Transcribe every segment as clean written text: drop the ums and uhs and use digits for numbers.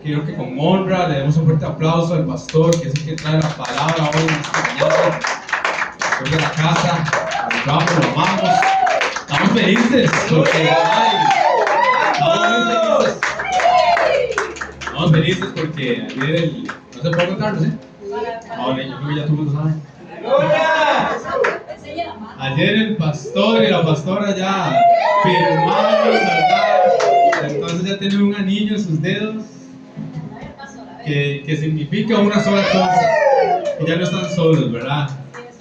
quiero que con honra le demos un fuerte aplauso al pastor, que es el que trae la palabra hoy en esta mañana. Pastor de la casa, lo amamos. Estamos felices porque estamos felices porque ayer no se puede contarnos, ¿eh? Ahora yo creo que ya todo el mundo sabe. Ayer el pastor y la pastora ya firmaron, ¿verdad? Entonces ya tienen un anillo en sus dedos que significa una sola cosa, que ya no están solos, ¿verdad?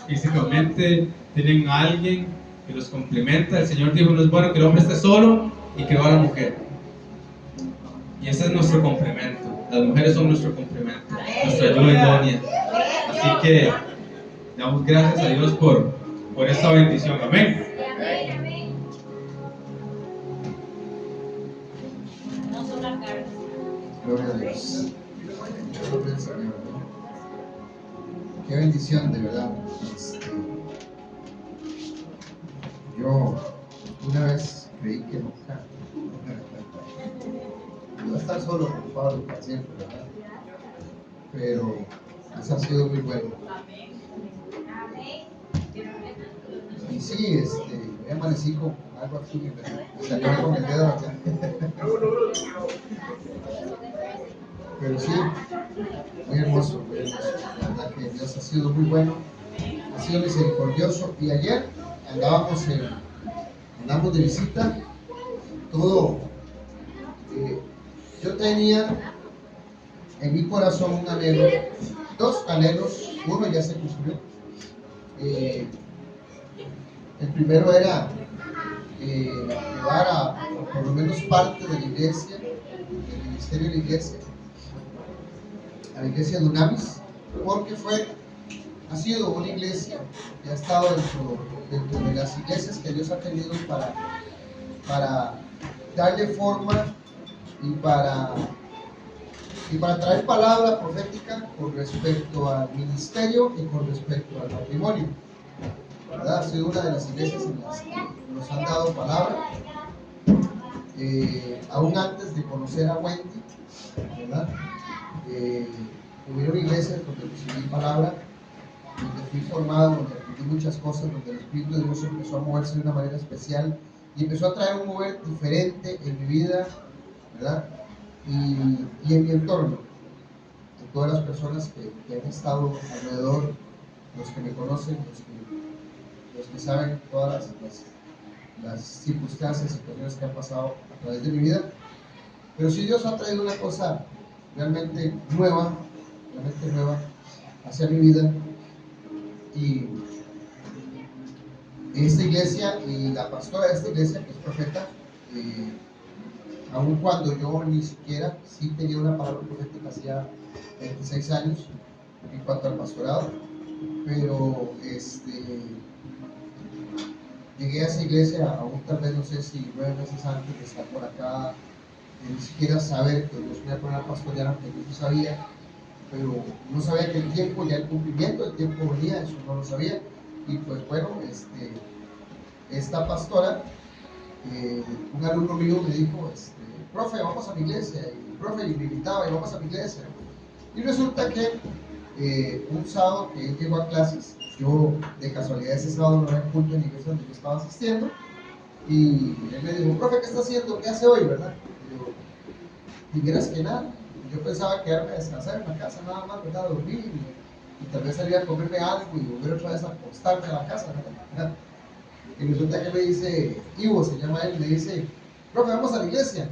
Físicamente tienen a alguien que los complementa. El Señor dijo: no es bueno que el hombre esté solo, y creó a la mujer. Y ese es nuestro complemento. Las mujeres son nuestro complemento, nuestra ayuda idónea. Así que damos gracias a Dios por esta bendición. Amén. Gloria a Dios. Gloria al Señor. Qué bendición, de verdad. Yo una vez creí que nunca iba a estar solo con Pablo para siempre, ¿verdad? Pero eso ha sido muy bueno. Y sí, hoy amanecí con algo aquí, me salió algo en el dedo acá. Pero sí, muy hermoso, muy hermoso. La verdad que Dios ha sido muy bueno, ha sido misericordioso. Y ayer andamos de visita, todo. Yo tenía en mi corazón un anhelo, dos anhelos. Uno ya se cumplió. El primero era llevar a por lo menos parte de la iglesia, del ministerio de la iglesia, a la iglesia de Dunamis, porque ha sido una iglesia que ha estado dentro de las iglesias que Dios ha tenido para darle forma y para traer palabra profética con respecto al ministerio y con respecto al matrimonio, ¿verdad? Ha sido una de las iglesias en las que nos han dado palabra, aún antes de conocer a Wendy, ¿verdad? Hubieron iglesias donde recibí palabra, donde fui formado, donde aprendí muchas cosas, donde el Espíritu de Dios empezó a moverse de una manera especial y empezó a traer un mover diferente en mi vida, ¿verdad? Y en mi entorno, de todas las personas que han estado alrededor, los que me conocen, los que saben todas las circunstancias y situaciones que han pasado a través de mi vida. Pero sí, Dios ha traído una cosa realmente nueva hacia mi vida. Y esta iglesia y la pastora de esta iglesia, que es profeta, aun cuando yo ni siquiera sí tenía una palabra profética hacía 26 años en cuanto al pastorado, pero llegué a esa iglesia aún tal vez no sé si 9 meses antes de estar por acá, ni siquiera saber que Dios me iba a poner a pastorear, aunque yo no sabía, pero no sabía que el tiempo, ya el cumplimiento del tiempo venía, eso no lo sabía. Y pues bueno, esta pastora, un alumno mío me dijo, profe, vamos a mi iglesia, y profe, y me invitaba, y vamos a mi iglesia. Y resulta que un sábado que él llegó a clases, yo de casualidad ese sábado no había culto en la iglesia donde yo estaba asistiendo, y él me dijo, profe, ¿qué está haciendo? ¿Qué hace hoy, verdad? Y vieras que nada, yo pensaba quedarme a descansar en la casa nada más, ¿verdad? Dormir y tal vez salir a comerme algo y volver otra vez a acostarme a la casa, ¿verdad? Y resulta que me dice, Ivo se llama él, me dice, profe, vamos a la iglesia.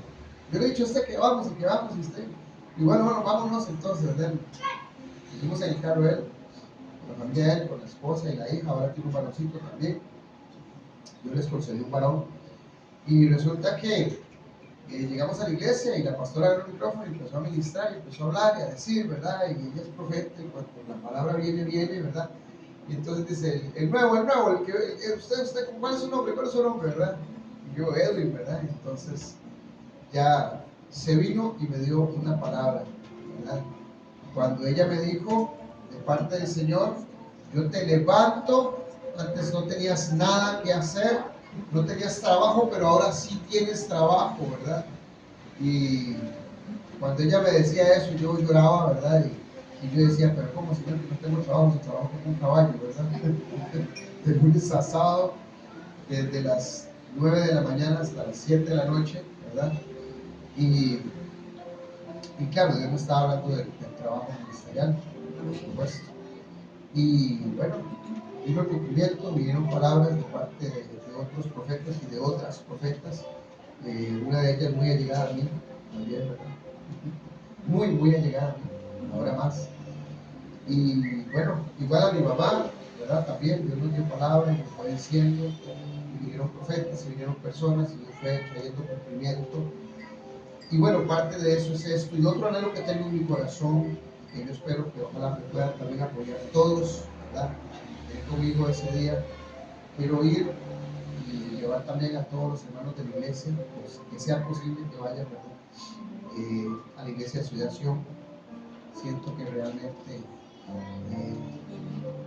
Yo le he dicho a usted que vamos, y usted. Y bueno, vámonos entonces, ¿verdad? Fuimos en el carro él, con la familia de él, con la esposa y la hija, ahora tiene un varoncito también. Yo les concedí un varón. Y resulta que llegamos a la iglesia y la pastora abrió el micrófono y empezó a ministrar y empezó a hablar y a decir, ¿verdad? Y ella es profeta y cuando la palabra viene, ¿verdad? Y entonces dice, el nuevo, usted, ¿cuál es su nombre? ¿Verdad? Y yo, Edwin, ¿verdad? Entonces ya se vino y me dio una palabra, ¿verdad? Cuando ella me dijo, de parte del Señor, yo te levanto, antes no tenías nada que hacer, no tenías trabajo, pero ahora sí tienes trabajo, ¿verdad? Y cuando ella me decía eso, yo lloraba, ¿verdad? Y yo decía, pero ¿cómo, señor, que no tengo trabajo? Si trabajo como un caballo, ¿verdad? De lunes a sábado, desde las 9 de la mañana hasta las 7 de la noche, ¿verdad? Y, y claro, Dios me estaba hablando del trabajo ministerial, por supuesto. Y bueno, vino el cumplimiento, vinieron palabras de parte de otros profetas y de otras profetas. Una de ellas muy allegada a mí, también, ¿verdad? Muy allegada a mí, ahora más. Y bueno, igual a mi mamá, ¿verdad? También Dios nos dio palabras y nos fue diciendo, y vinieron profetas, y vinieron personas, y Dios fue trayendo cumplimiento. Y bueno, parte de eso es esto. Y otro anhelo que tengo en mi corazón, que yo espero que ojalá me puedan también apoyar todos, ¿verdad? Conmigo ese día. Quiero ir y llevar también a todos los hermanos de la iglesia, pues, que sea posible que vayan, a la iglesia de Ciudad Sion. Siento que realmente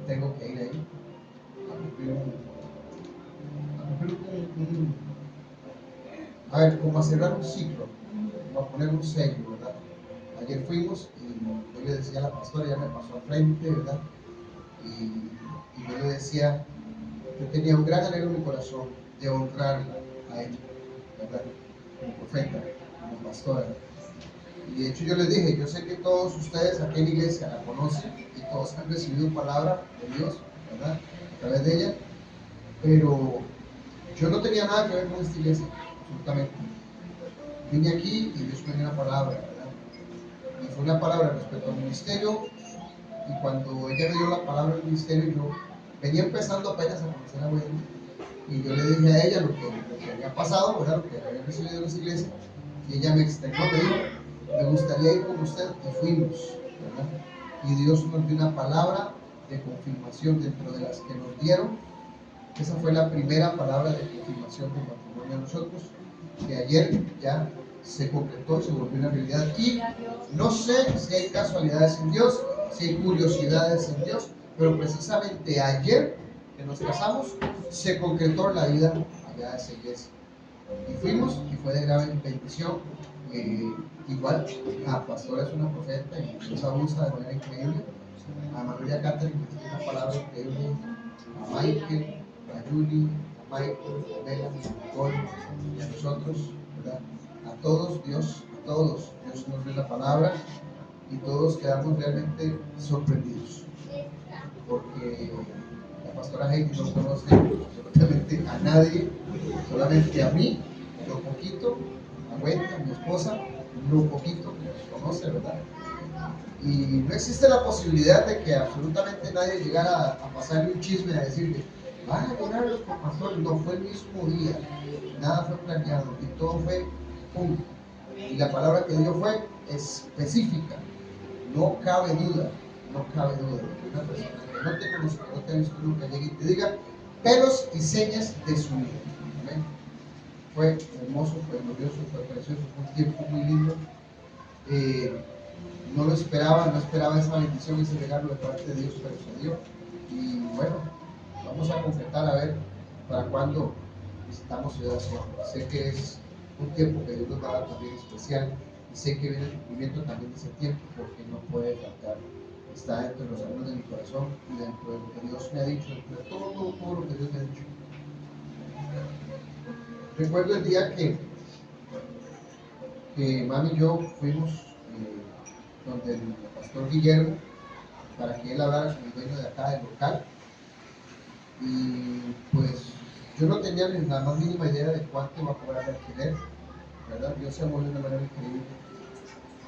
tengo que ir ahí a ver, como a cerrar un ciclo, como a poner un sello, ¿verdad? Ayer fuimos y yo le decía a la pastora, ya me pasó al frente, ¿verdad? Y yo le decía, yo tenía un gran anhelo en mi corazón de honrarla a ella, ¿verdad? Como profeta, como pastora. Y de hecho yo les dije, yo sé que todos ustedes aquí en la iglesia la conocen y todos han recibido palabra de Dios, ¿verdad? A través de ella, pero yo no tenía nada que ver con esta iglesia, absolutamente. Vine aquí y Dios me dio una palabra, ¿verdad? Y fue una palabra respecto al ministerio, y cuando ella me dio la palabra del ministerio, yo venía empezando apenas a conocer a Wendy, y yo le dije a ella lo que había pasado, ¿verdad? Lo que había recibido en esa iglesia, y ella me externó, me dijo, me gustaría ir con usted, y fuimos, ¿verdad? Y Dios nos dio una palabra de confirmación dentro de las que nos dieron. Esa fue la primera palabra de confirmación del matrimonio a nosotros, que ayer ya se concretó y se volvió una realidad. Y no sé si hay casualidades en Dios, si hay curiosidades en Dios, pero precisamente ayer que nos casamos, se concretó la vida allá de esa iglesia. Y fuimos y fue de gran bendición. Igual, la pastora es una profeta y Dios abusa de manera increíble. A María Catherine nos dio una palabra increíble. A Michael, a Julie, a Michael, a Melanie, a Nicole y a nosotros, ¿verdad? A todos Dios nos dio la palabra y todos quedamos realmente sorprendidos porque la pastora Heidi no conoce absolutamente a nadie, solamente a mí, lo poquito, a Wendy, a mi esposa, lo poquito que nos conoce, ¿verdad? Y no existe la posibilidad de que absolutamente nadie llegara a pasarle un chisme, a decirle, van a llegar los pastores. No, fue el mismo día, nada fue planeado y todo fue pum. Y la palabra que dio fue específica, no cabe duda, no cabe duda. Una persona que no te conoce, que no te ha visto nunca, llegue y te diga pelos y señas de su vida. ¿Amén? Fue hermoso, fue glorioso, fue precioso, fue un tiempo muy lindo. No lo esperaba, no esperaba esa bendición y ese regalo de parte de Dios, pero se dio. Y bueno, vamos a concretar a ver para cuándo visitamos Ciudad Sion. Sé que es un tiempo que Dios nos va a dar también especial y sé que viene el cumplimiento también de ese tiempo porque no puede faltar. Está dentro de los anhelos de mi corazón y dentro de lo que Dios me ha dicho, dentro de todo lo que Dios me ha dicho. Recuerdo el día que mami y yo fuimos donde el pastor Guillermo para que él hablara con el dueño de acá del local, y pues yo no tenía ni la más mínima idea de cuánto iba a cobrar el alquiler, ¿verdad? Dios se movió de una manera increíble.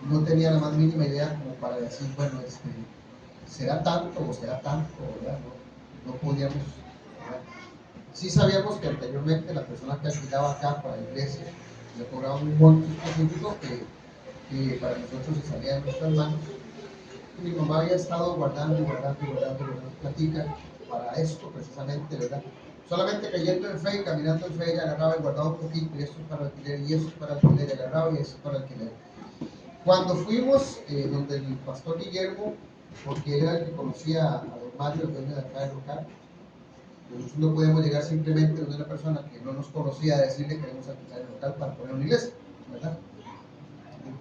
No tenía la más mínima idea como para decir, bueno, será tanto o será tanto, ¿verdad? No podíamos, ¿verdad? Sí sabíamos que anteriormente la persona que alquilaba acá para la iglesia le cobraba un monto específico que para nosotros se salía de nuestras manos. Mi mamá había estado guardando platica para esto precisamente, ¿verdad? Solamente cayendo en fe y caminando en fe, ella agarraba y guardaba un poquito, y esto es para alquiler, y esto es para alquiler, y agarraba y esto es para alquiler. Cuando fuimos donde el pastor Guillermo, porque era el que conocía a don Mario, el dueño de acá del local, nosotros no podemos llegar simplemente donde una persona que no nos conocía a decirle que queremos alquilar el local para poner una iglesia, ¿verdad?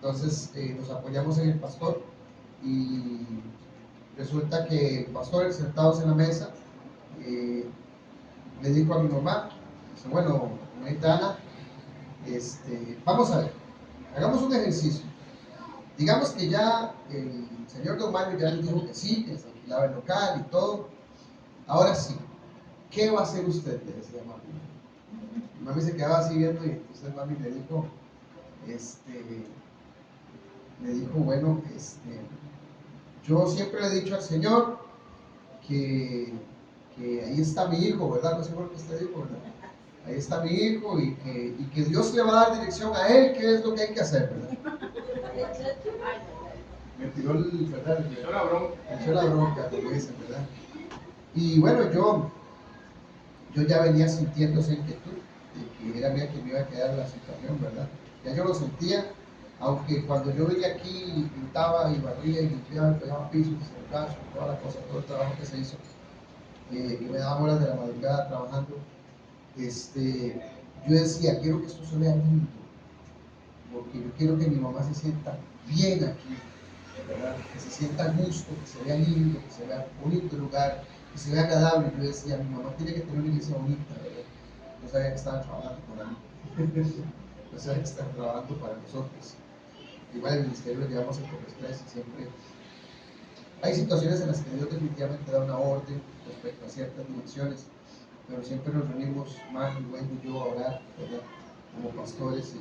Entonces nos apoyamos en el pastor y resulta que el pastor, sentados en la mesa, le dijo a mi mamá, dice, bueno, señorita Ana, vamos a ver, hagamos un ejercicio. Digamos que ya el señor Don Mario ya le dijo que sí, que se alquilaba el local y todo. Ahora sí, ¿qué va a hacer usted? Le decía mami. Mi mami se quedaba así viendo y entonces mami le dijo, bueno, yo siempre le he dicho al Señor que ahí está mi hijo, ¿verdad? No sé por qué usted dijo, ¿verdad? Ahí está mi hijo y que Dios le va a dar dirección a él, qué es lo que hay que hacer, ¿verdad? Me tiró ¿verdad? Me echó la bronca, como dicen, ¿verdad? Y bueno, yo ya venía sintiendo esa inquietud de que era mía que me iba a quedar la situación, ¿verdad? Ya yo lo sentía, aunque cuando yo venía aquí y pintaba y barría y limpiaba y pegaba pisos, toda la cosa, todo el trabajo que se hizo, que me daba horas de la madrugada trabajando, yo decía, quiero que esto se vea lindo, porque yo quiero que mi mamá se sienta bien aquí, ¿verdad? Que se sienta a gusto, que se vea lindo, que se vea bonito el lugar, que se vea agradable. Yo decía, mi mamá tiene que tener una iglesia bonita, ¿verdad? No sabía que estaban trabajando para mí, no sabía que estaban trabajando para nosotros. Igual el ministerio lo llevamos en Correstres y siempre hay situaciones en las que Dios definitivamente da una orden respecto a ciertas direcciones, pero siempre nos reunimos, Manu, Wendy y yo, a orar, ¿verdad? Como pastores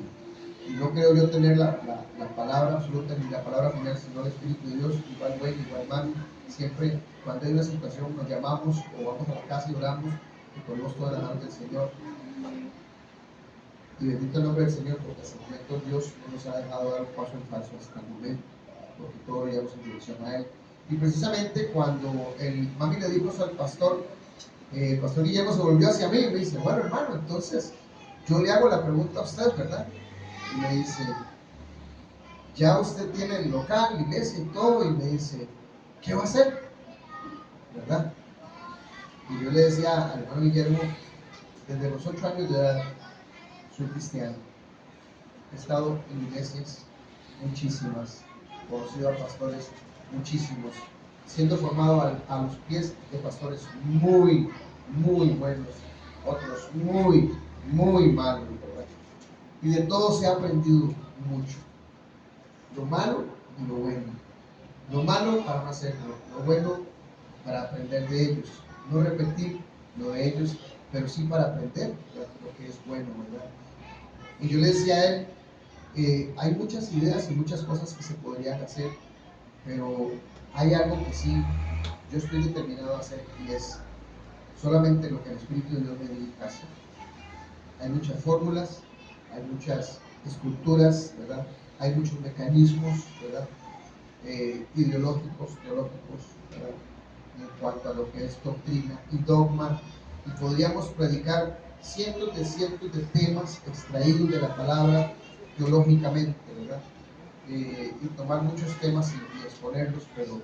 y no creo yo tener la palabra absoluta ni la palabra final, sino el Espíritu de Dios, igual Wendy, igual Manu. Siempre cuando hay una situación nos llamamos o vamos a la casa y oramos y ponemos todas las manos del Señor. Y bendito el nombre del Señor, porque hasta el momento Dios no nos ha dejado dar un paso en falso hasta el momento, porque todo lo llevamos en dirección a Él. Y precisamente cuando el mami le dijo eso al pastor, el pastor Guillermo se volvió hacia mí y me dice, bueno hermano, entonces yo le hago la pregunta a usted, ¿verdad? Y me dice, ya usted tiene el local, la iglesia y todo, y me dice, ¿qué va a hacer? ¿Verdad? Y yo le decía al hermano Guillermo, desde los 8 años de edad soy cristiano, he estado en iglesias muchísimas, conocido a pastores muchísimos, siendo formado a los pies de pastores muy, muy buenos, otros muy, muy malos, ¿verdad? Y de todo se ha aprendido mucho, lo malo y lo bueno. Lo malo para no hacerlo, lo bueno para aprender de ellos, no repetir lo de ellos, pero sí para aprender lo que es bueno, ¿verdad? Y yo le decía a él, hay muchas ideas y muchas cosas que se podrían hacer, pero hay algo que sí yo estoy determinado a hacer y es solamente lo que el Espíritu de Dios me dedica a hacer. Hay muchas fórmulas, hay muchas estructuras, ¿verdad? Hay muchos mecanismos, ¿verdad? Ideológicos, teológicos, ¿verdad? En cuanto a lo que es doctrina y dogma, y podríamos predicar cientos de temas extraídos de la palabra teológicamente, ¿verdad? Y tomar muchos temas y exponerlos, pero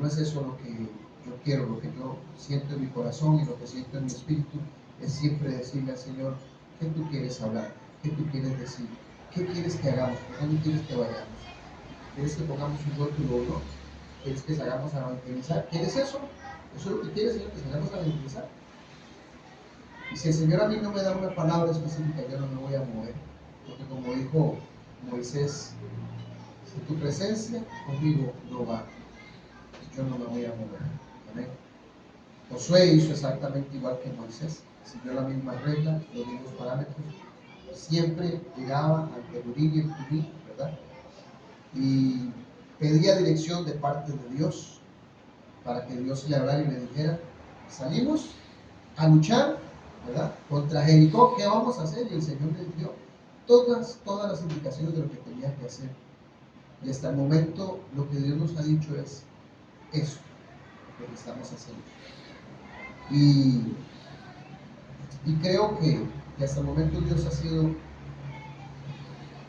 no es eso lo que yo quiero. Lo que yo siento en mi corazón y lo que siento en mi espíritu es siempre decirle al Señor, ¿qué tú quieres hablar? ¿Qué tú quieres decir? ¿Qué quieres que hagamos? ¿Por dónde quieres que vayamos? ¿Quieres que pongamos un rótulo o no? ¿Quieres que salgamos a evangelizar? ¿Quieres eso? ¿Eso es lo que quieres, Señor, que salgamos a evangelizar? Y si el Señor a mí no me da una palabra específica, yo no me voy a mover. Porque como dijo Moisés, si tu presencia conmigo no va, pues yo no me voy a mover. ¿Amén? Josué hizo exactamente igual que Moisés. Siguió la misma regla, los mismos parámetros. Siempre llegaba ante el Urim y el Tumim, ¿verdad? Y pedía dirección de parte de Dios para que Dios le hablara y le dijera, salimos a luchar, ¿verdad? Contra Jericó, ¿qué vamos a hacer? Y el Señor les dio todas las indicaciones de lo que tenía que hacer. Y hasta el momento lo que Dios nos ha dicho es eso, lo que estamos haciendo. Y creo que hasta el momento Dios ha sido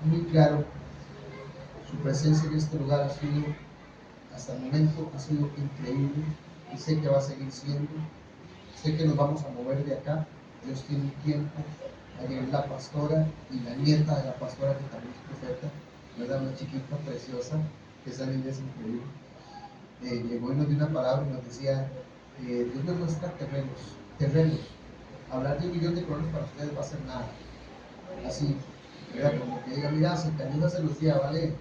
muy claro. Su presencia en este lugar ha sido, hasta el momento, ha sido increíble y sé que va a seguir siendo. Sé que nos vamos a mover de acá. Dios tiene un tiempo Ayer la pastora y la nieta de la pastora, que también es profeta, ¿verdad? Una chiquita preciosa, que esa niña es increíble. Llegó y nos dio una palabra y nos decía, Dios me muestra terrenos. Hablar de 1.000.000 de colones para ustedes va a ser nada. Así, ¿verdad? Como que diga, mira, si Cañuda se lucía, vale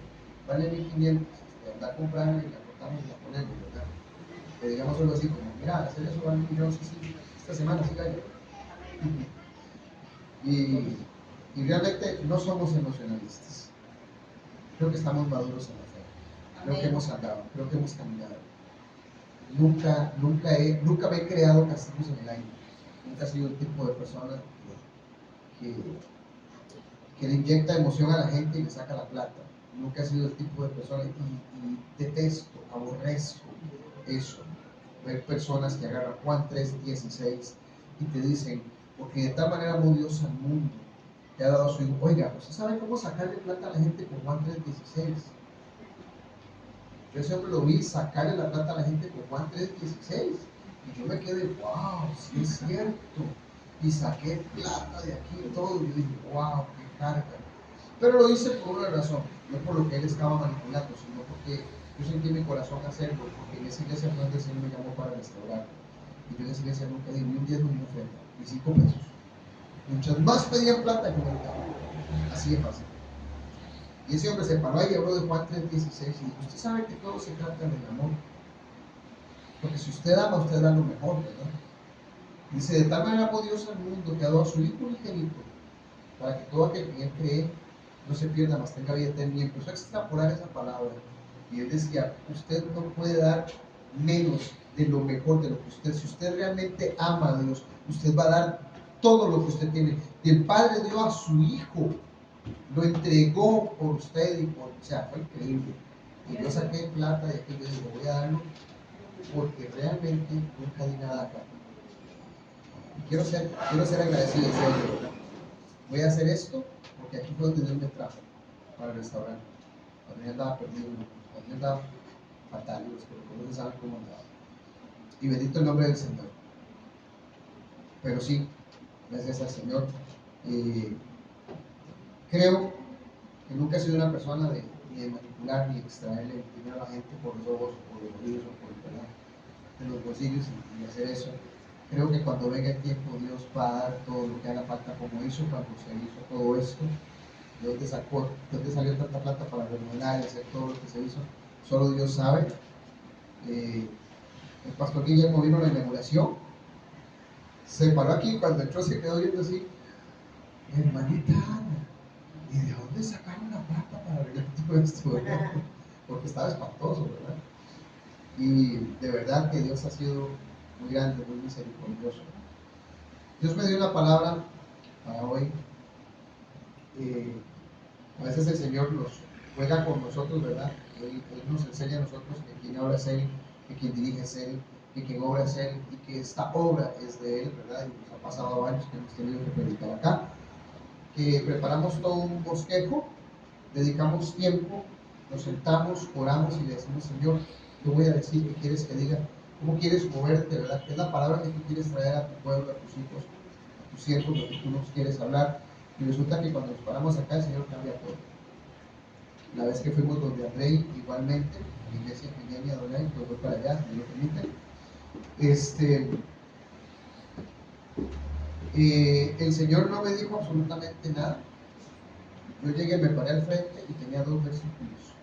1.500, andar comprando y la cortamos y la ponemos, ¿verdad? Que digamos algo así, como, mira, hacer eso vale 1.000.000, sí, esta semana sí gallo. Y realmente no somos emocionalistas. Creo que estamos maduros en la fe. Creo que hemos andado, creo que hemos caminado. Nunca me he creado castigos en el aire. Nunca he sido el tipo de persona que le inyecta emoción a la gente y le saca la plata. Nunca he sido el tipo de persona y detesto, aborrezco eso. Ver personas que agarran Juan 3:16 y te dicen, porque de tal manera amó Dios al mundo, que ha dado a su hijo. Oiga, ¿usted sabe cómo sacarle plata a la gente con Juan 3:16? Yo siempre lo vi sacarle la plata a la gente con Juan 3:16 y yo me quedé, wow, sí es cierto, y saqué plata de aquí y todo, y yo dije, wow, qué carga. Pero lo hice por una razón, no por lo que él estaba manipulando, sino porque yo sentí en mi corazón hacerlo, porque en esa iglesia fue donde el Señor me llamó para restaurar, y yo en esa iglesia nunca di ni un 10 ni una ofrenda, ni 5 pesos. Muchas más pedían plata que me daban, así de fácil. Y ese hombre se paró y habló de Juan 3:16 y dijo, usted sabe que todo se trata del amor. Porque si usted ama, usted da lo mejor, ¿verdad? Dice, de tal manera amó Dios al mundo que ha dado a su Hijo unigénito, para que todo aquel que en él cree no se pierda, mas tenga vida eterna. Y empezó a extrapolar esa palabra. Y él decía, usted no puede dar menos de lo mejor de lo que usted, si usted realmente ama a Dios, usted va a dar todo lo que usted tiene. Y el Padre dio a su Hijo, lo entregó por usted y por, o sea, fue increíble. Y yo saqué plata de aquí y dije, voy a darlo porque realmente nunca di nada acá. Y quiero ser agradecido, en serio, ¿verdad? Voy a hacer esto porque aquí fue donde Dios me trajo para restaurar. Cuando yo andaba perdido, cuando yo andaba fatal, los que lo conocen saben cómo andaba. Y bendito el nombre del Señor. Pero sí, gracias al Señor. Creo que nunca he sido una persona ni de manipular ni extraerle el dinero a la gente por los ojos, por los oídos o por el ¿verdad? De los bolsillos y hacer eso. Creo que cuando venga el tiempo Dios va a dar todo lo que haga falta, como hizo cuando se hizo todo esto. ¿De dónde salió tanta plata para remodelar y hacer todo lo que se hizo? Solo Dios sabe. El pastor Guillermo vino a la inauguración, se paró aquí, cuando entró se quedó viendo así, hermanita Ana, ¿y de dónde sacaron la plata para arreglar todo esto? Porque estaba espantoso, ¿verdad? Y de verdad que Dios ha sido muy grande, muy misericordioso. Dios me dio una palabra para hoy. A veces el Señor nos juega con nosotros, ¿verdad? Él nos enseña a nosotros que quien habla es Él, que quien dirige es Él, que quien obra es Él y que esta obra es de Él, ¿verdad? Y nos ha pasado años que hemos tenido que predicar acá, que preparamos todo un bosquejo, dedicamos tiempo, nos sentamos, oramos y le decimos, Señor, ¿qué voy a decir? ¿Qué quieres que diga? ¿Cómo quieres moverte, verdad? ¿Qué es la palabra que tú quieres traer a tu pueblo, a tus hijos, a tus siervos, lo que tú nos quieres hablar? Y resulta que cuando nos paramos acá, el Señor cambia todo. La vez que fuimos donde Andrei, igualmente, la iglesia pequeña de Andrei, pues voy para allá, me lo permiten. El Señor no me dijo absolutamente nada. Yo llegué, me paré al frente y tenía 2 versículos,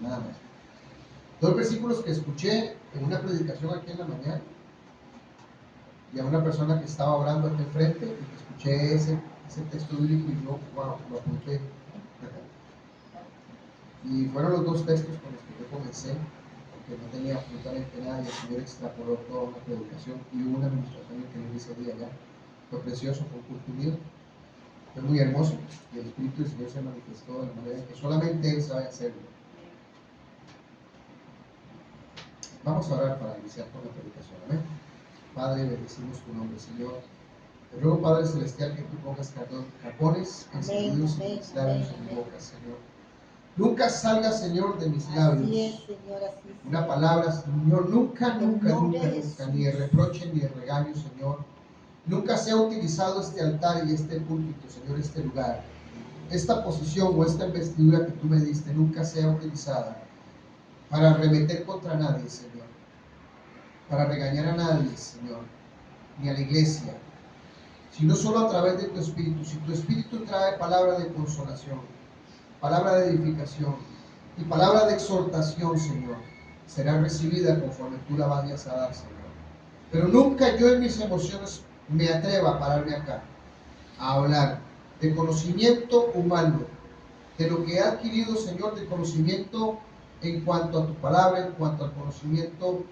nada más. 2 versículos que escuché en una predicación aquí en la mañana, y a una persona que estaba orando aquí al frente, y que escuché ese texto bíblico y yo, wow, lo apunté. Y fueron los 2 textos con los que yo comencé, porque no tenía absolutamente nada, y el Señor extrapoló toda una predicación y hubo una administración que yo hice día allá. Fue precioso, fue un culto unido, fue muy hermoso, y el Espíritu del Señor se manifestó de la manera que solamente Él sabe hacerlo. Vamos a orar para iniciar con la predicación. Amén. Padre, bendecimos tu nombre, Señor. Te ruego, Padre Celestial, que tú pongas carbones encendidos en mis labios, en mi boca, Señor. Nunca salga, Señor, de mis labios Señor, una palabra, Señor, nunca, ni de reproche, ni de regaño, Señor, nunca sea utilizado este altar y este púlpito, Señor, este lugar, esta posición o esta investidura que tú me diste, nunca sea utilizada para arremeter contra nadie, Señor, para regañar a nadie, Señor, ni a la iglesia, sino solo a través de tu Espíritu. Si tu Espíritu trae palabra de consolación, palabra de edificación y palabra de exhortación, Señor, será recibida conforme tú la vayas a dar, Señor. Pero nunca yo en mis emociones me atreva a pararme acá a hablar de conocimiento humano, de lo que he adquirido, Señor, de conocimiento en cuanto a tu palabra, en cuanto al conocimiento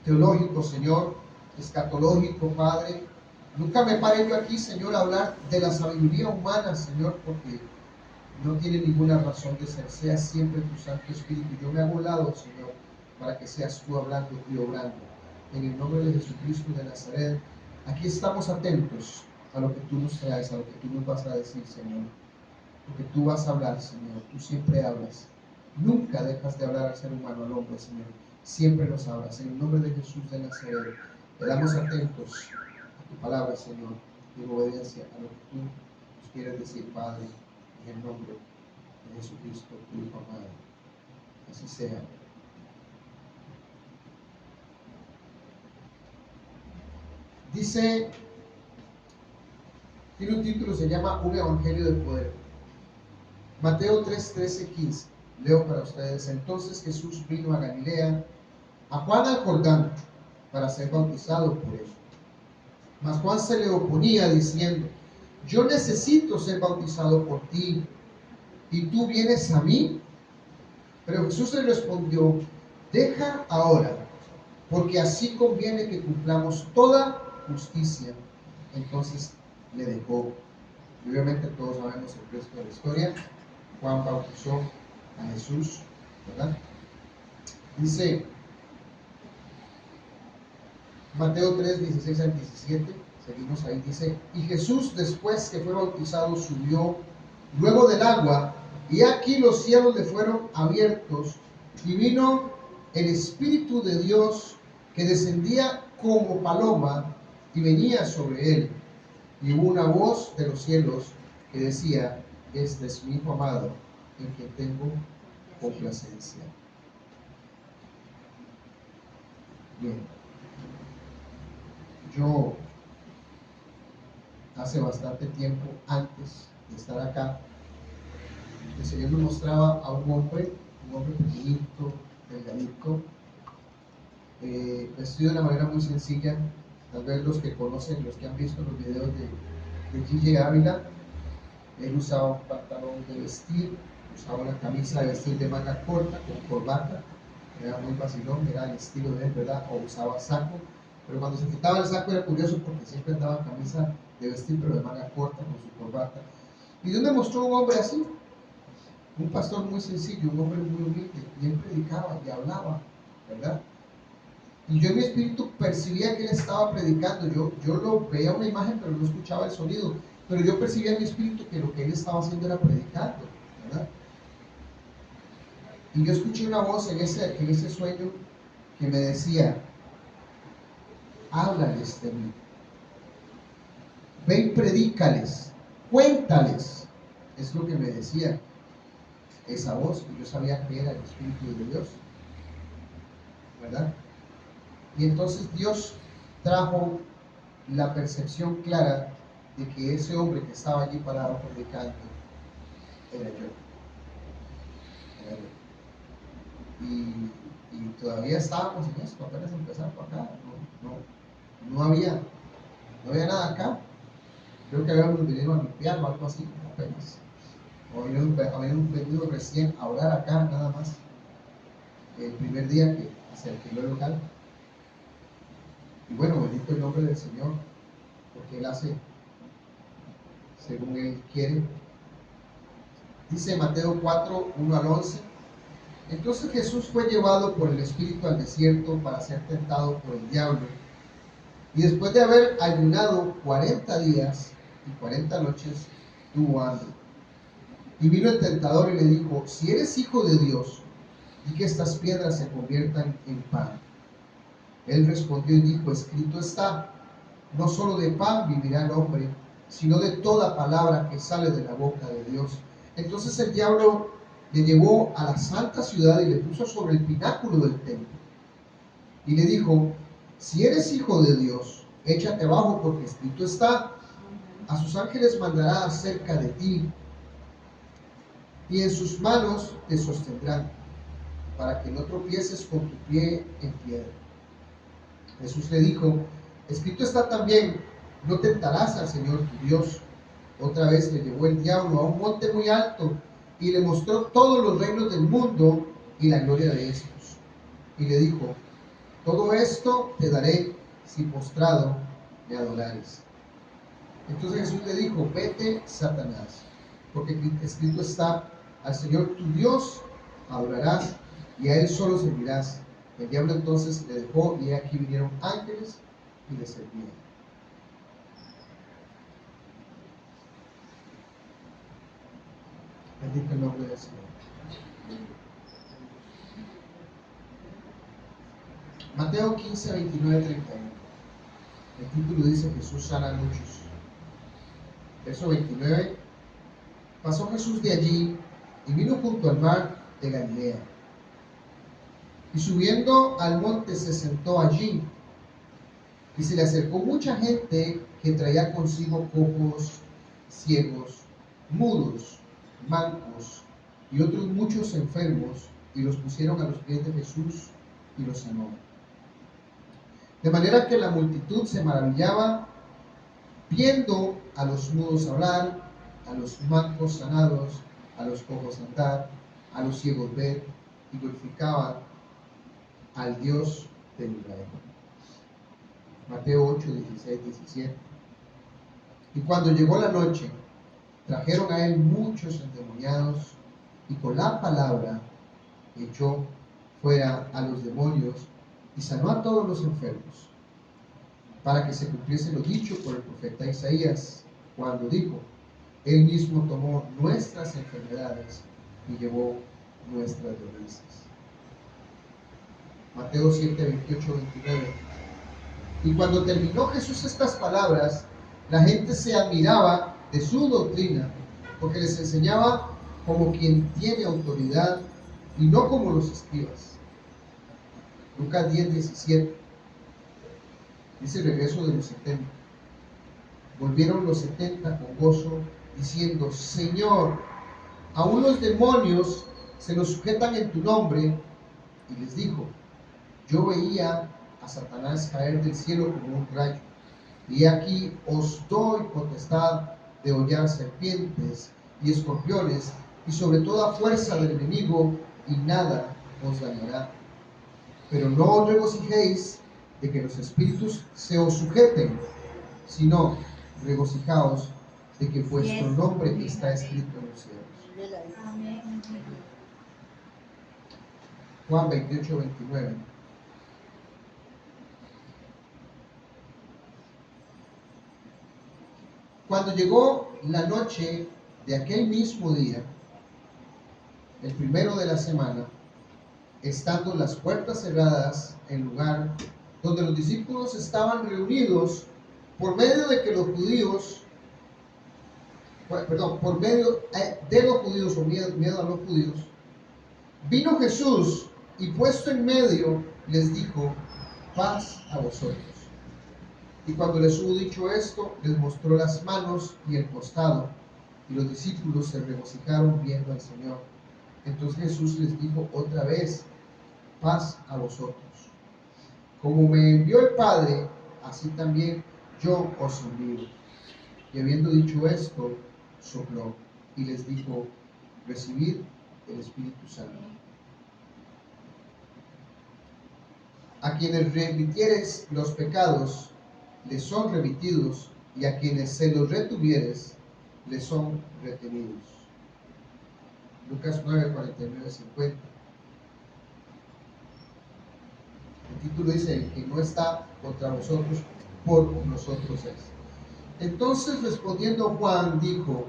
teológico, Señor, escatológico, Padre. Nunca me pare yo aquí, Señor, a hablar de la sabiduría humana, Señor, porque no tiene ninguna razón de ser. Sea siempre tu Santo Espíritu. Yo me hago a un lado, Señor, para que seas tú hablando y obrando. En el nombre de Jesucristo de Nazaret, aquí estamos atentos a lo que tú nos traes, a lo que tú nos vas a decir, Señor. Lo que tú vas a hablar, Señor. Tú siempre hablas. Nunca dejas de hablar al ser humano, al hombre, Señor. Siempre nos hablas. En el nombre de Jesús de Nazaret, quedamos atentos a tu palabra, Señor, y en obediencia a lo que tú nos quieres decir, Padre, en el nombre de Jesucristo, tu Hijo amado. Así sea. Dice, tiene un título, se llama Un Evangelio de Poder. Mateo 3, 13, 15. Leo para ustedes. Entonces Jesús vino a Galilea, a Juan al Jordán, para ser bautizado por él. Mas Juan se le oponía diciendo, yo necesito ser bautizado por ti, ¿y tú vienes a mí? Pero Jesús le respondió, deja ahora, porque así conviene que cumplamos toda justicia. Entonces le dejó. Y obviamente todos sabemos el resto de la historia. Juan bautizó a Jesús, ¿verdad? Dice Mateo 3, 16 al 17, seguimos ahí, dice, y Jesús después que fue bautizado subió luego del agua, y aquí los cielos le fueron abiertos, y vino el Espíritu de Dios que descendía como paloma y venía sobre él. Y hubo una voz de los cielos que decía, este es mi Hijo amado, en quien tengo complacencia. Bien, yo hace bastante tiempo, antes de estar acá, el Señor me mostraba a un hombre pequeñito, delgadito, vestido de una manera muy sencilla. Tal vez los que conocen, los que han visto los videos de Gigi Ávila, él usaba un pantalón de vestir, usaba una camisa de vestir de manga corta con corbata, era muy vacilón, era el estilo de él, ¿verdad? O usaba saco, pero cuando se quitaba el saco era curioso porque siempre andaba en camisa de vestir, pero de manga corta con su corbata. Y Dios me mostró un hombre así, un pastor muy sencillo, un hombre muy humilde, y él predicaba y hablaba, ¿verdad? Y yo en mi espíritu percibía que él estaba predicando. Yo lo veía una imagen, pero no escuchaba el sonido. Pero yo percibía en mi espíritu que lo que él estaba haciendo era predicando, ¿verdad? Y yo escuché una voz en ese sueño que me decía, háblales de mí. Ve y predícales, cuéntales. Es lo que me decía esa voz, y yo sabía que era el Espíritu de Dios, ¿verdad? Y entonces Dios trajo la percepción clara de que ese hombre que estaba allí parado predicando era yo. Era yo. Y todavía estábamos en esto, apenas empezando acá. No había nada acá. Creo que habíamos venido a limpiar o algo así, apenas. O habíamos venido recién a orar acá, nada más. El primer día que se alquiló el local. Y bueno, bendito el nombre del Señor, porque Él hace según Él quiere. Dice Mateo 4, 1 al 11. Entonces Jesús fue llevado por el Espíritu al desierto para ser tentado por el diablo. Y después de haber ayunado 40 días y 40 noches, tuvo hambre. Y vino el tentador y le dijo, si eres hijo de Dios, di que estas piedras se conviertan en pan. Él respondió y dijo, escrito está, no solo de pan vivirá el hombre, sino de toda palabra que sale de la boca de Dios. Entonces el diablo le llevó a la santa ciudad y le puso sobre el pináculo del templo. Y le dijo: si eres hijo de Dios, échate abajo, porque escrito está: a sus ángeles mandará acerca de ti, y en sus manos te sostendrán, para que no tropieces con tu pie en piedra. Jesús le dijo: escrito está también: no tentarás al Señor tu Dios. Otra vez le llevó el diablo a un monte muy alto y le mostró todos los reinos del mundo y la gloria de estos. Y le dijo: todo esto te daré si postrado me adorares. Entonces Jesús le dijo: vete, Satanás, porque escrito está: al Señor tu Dios adorarás y a Él solo servirás. El diablo entonces le dejó, y aquí vinieron ángeles y le servían. Bendito el nombre del Señor. Mateo 15, 29, 31. El título dice: Jesús sana a muchos. Verso 29. Pasó Jesús de allí y vino junto al mar de Galilea. Y subiendo al monte se sentó allí. Y se le acercó mucha gente que traía consigo cojos, ciegos, mudos, mancos y otros muchos enfermos, y los pusieron a los pies de Jesús y los sanó. De manera que la multitud se maravillaba viendo a los mudos hablar, a los mancos sanados, a los cojos andar, a los ciegos ver, y glorificaban al Dios de Israel. Mateo 8, 16, 17. Y cuando llegó la noche, trajeron a él muchos endemoniados, y con la palabra echó fuera a los demonios y sanó a todos los enfermos, para que se cumpliese lo dicho por el profeta Isaías, cuando dijo: él mismo tomó nuestras enfermedades y llevó nuestras dolencias. Mateo 7, 28, 29. Y cuando terminó Jesús estas palabras, la gente se admiraba de su doctrina, porque les enseñaba como quien tiene autoridad y no como los escribas. Lucas 10, 17. Dice el regreso de los 70. Volvieron los 70 con gozo, diciendo: Señor, aún los demonios se nos sujetan en tu nombre. Y les dijo: yo veía a Satanás caer del cielo como un rayo, y aquí os doy potestad de hollar serpientes y escorpiones, y sobre toda fuerza del enemigo, y nada os dañará. Pero no os regocijéis de que los espíritus se os sujeten, sino regocijaos de que vuestro nombre está escrito en los cielos. Juan 28, 29. Cuando llegó la noche de aquel mismo día, el primero de la semana, estando las puertas cerradas en lugar donde los discípulos estaban reunidos, por medio de que los judíos, por medio de los judíos, o miedo a los judíos, vino Jesús y puesto en medio les dijo: paz a vosotros. Y cuando les hubo dicho esto, les mostró las manos y el costado, y los discípulos se regocijaron viendo al Señor. Entonces Jesús les dijo otra vez: paz a vosotros. Como me envió el Padre, así también yo os envío. Y habiendo dicho esto, sopló y les dijo: recibid el Espíritu Santo. A quienes remitieres los pecados, les son remitidos, y a quienes se los retuvieres, les son retenidos. Lucas 9, 49, 50. El título dice: el que no está contra vosotros, por nosotros es. Entonces respondiendo Juan dijo: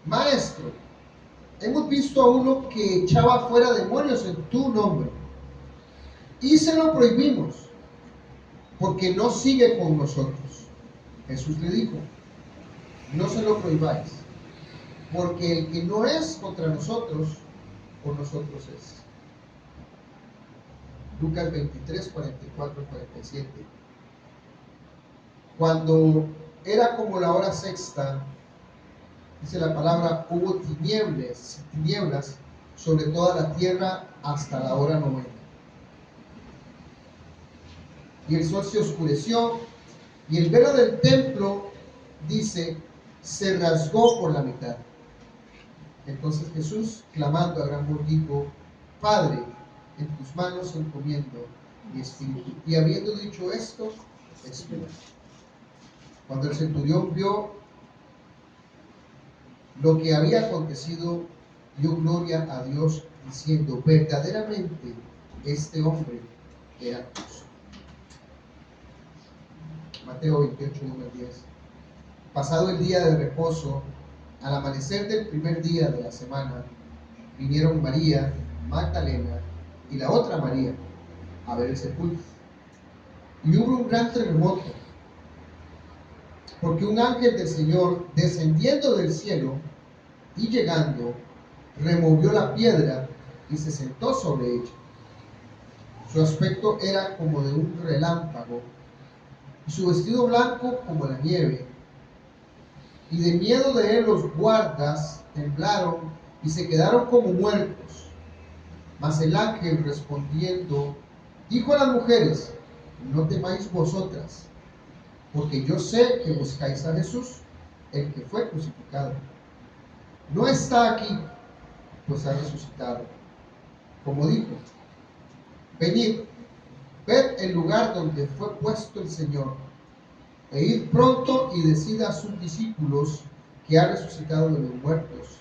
Maestro, hemos visto a uno que echaba fuera demonios en tu nombre, y se lo prohibimos, porque no sigue con nosotros. Jesús le dijo: no se lo prohibáis, porque el que no es contra nosotros, por nosotros es. Lucas 23, 44 y 47. Cuando era como la hora sexta, dice la palabra, hubo tinieblas sobre toda la tierra hasta la hora novena. Y el sol se oscureció, y el velo del templo, dice, se rasgó por la mitad. Entonces Jesús, clamando a gran voz, dijo: Padre, en tus manos encomiendo mi espíritu. Y habiendo dicho esto, expiró. Cuando el centurión vio lo que había acontecido, dio gloria a Dios, diciendo: verdaderamente este hombre era justo. Mateo 28, 1 al 10. Pasado el día de reposo, al amanecer del primer día de la semana, vinieron María Magdalena y la otra María a ver el sepulcro. Y hubo un gran terremoto, porque un ángel del Señor, descendiendo del cielo y llegando, removió la piedra y se sentó sobre ella. Su aspecto era como de un relámpago, y su vestido blanco como la nieve. Y de miedo de él los guardas temblaron y se quedaron como muertos. Mas el ángel, respondiendo, dijo a las mujeres: no temáis vosotras, porque yo sé que buscáis a Jesús, el que fue crucificado. No está aquí, pues ha resucitado, como dijo. Venid, ved el lugar donde fue puesto el Señor, e id pronto y decid a sus discípulos que ha resucitado de los muertos.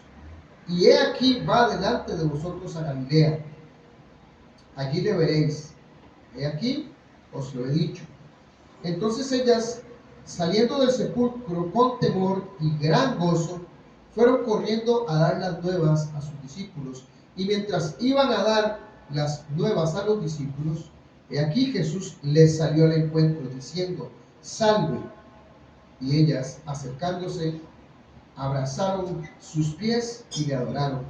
Y he aquí va delante de vosotros a Galilea. Allí le veréis. He aquí, os lo he dicho. Entonces ellas, saliendo del sepulcro con temor y gran gozo, fueron corriendo a dar las nuevas a sus discípulos. Y mientras iban a dar las nuevas a los discípulos, he aquí Jesús les salió al encuentro, diciendo: salve. Y ellas, acercándose, abrazaron sus pies y le adoraron.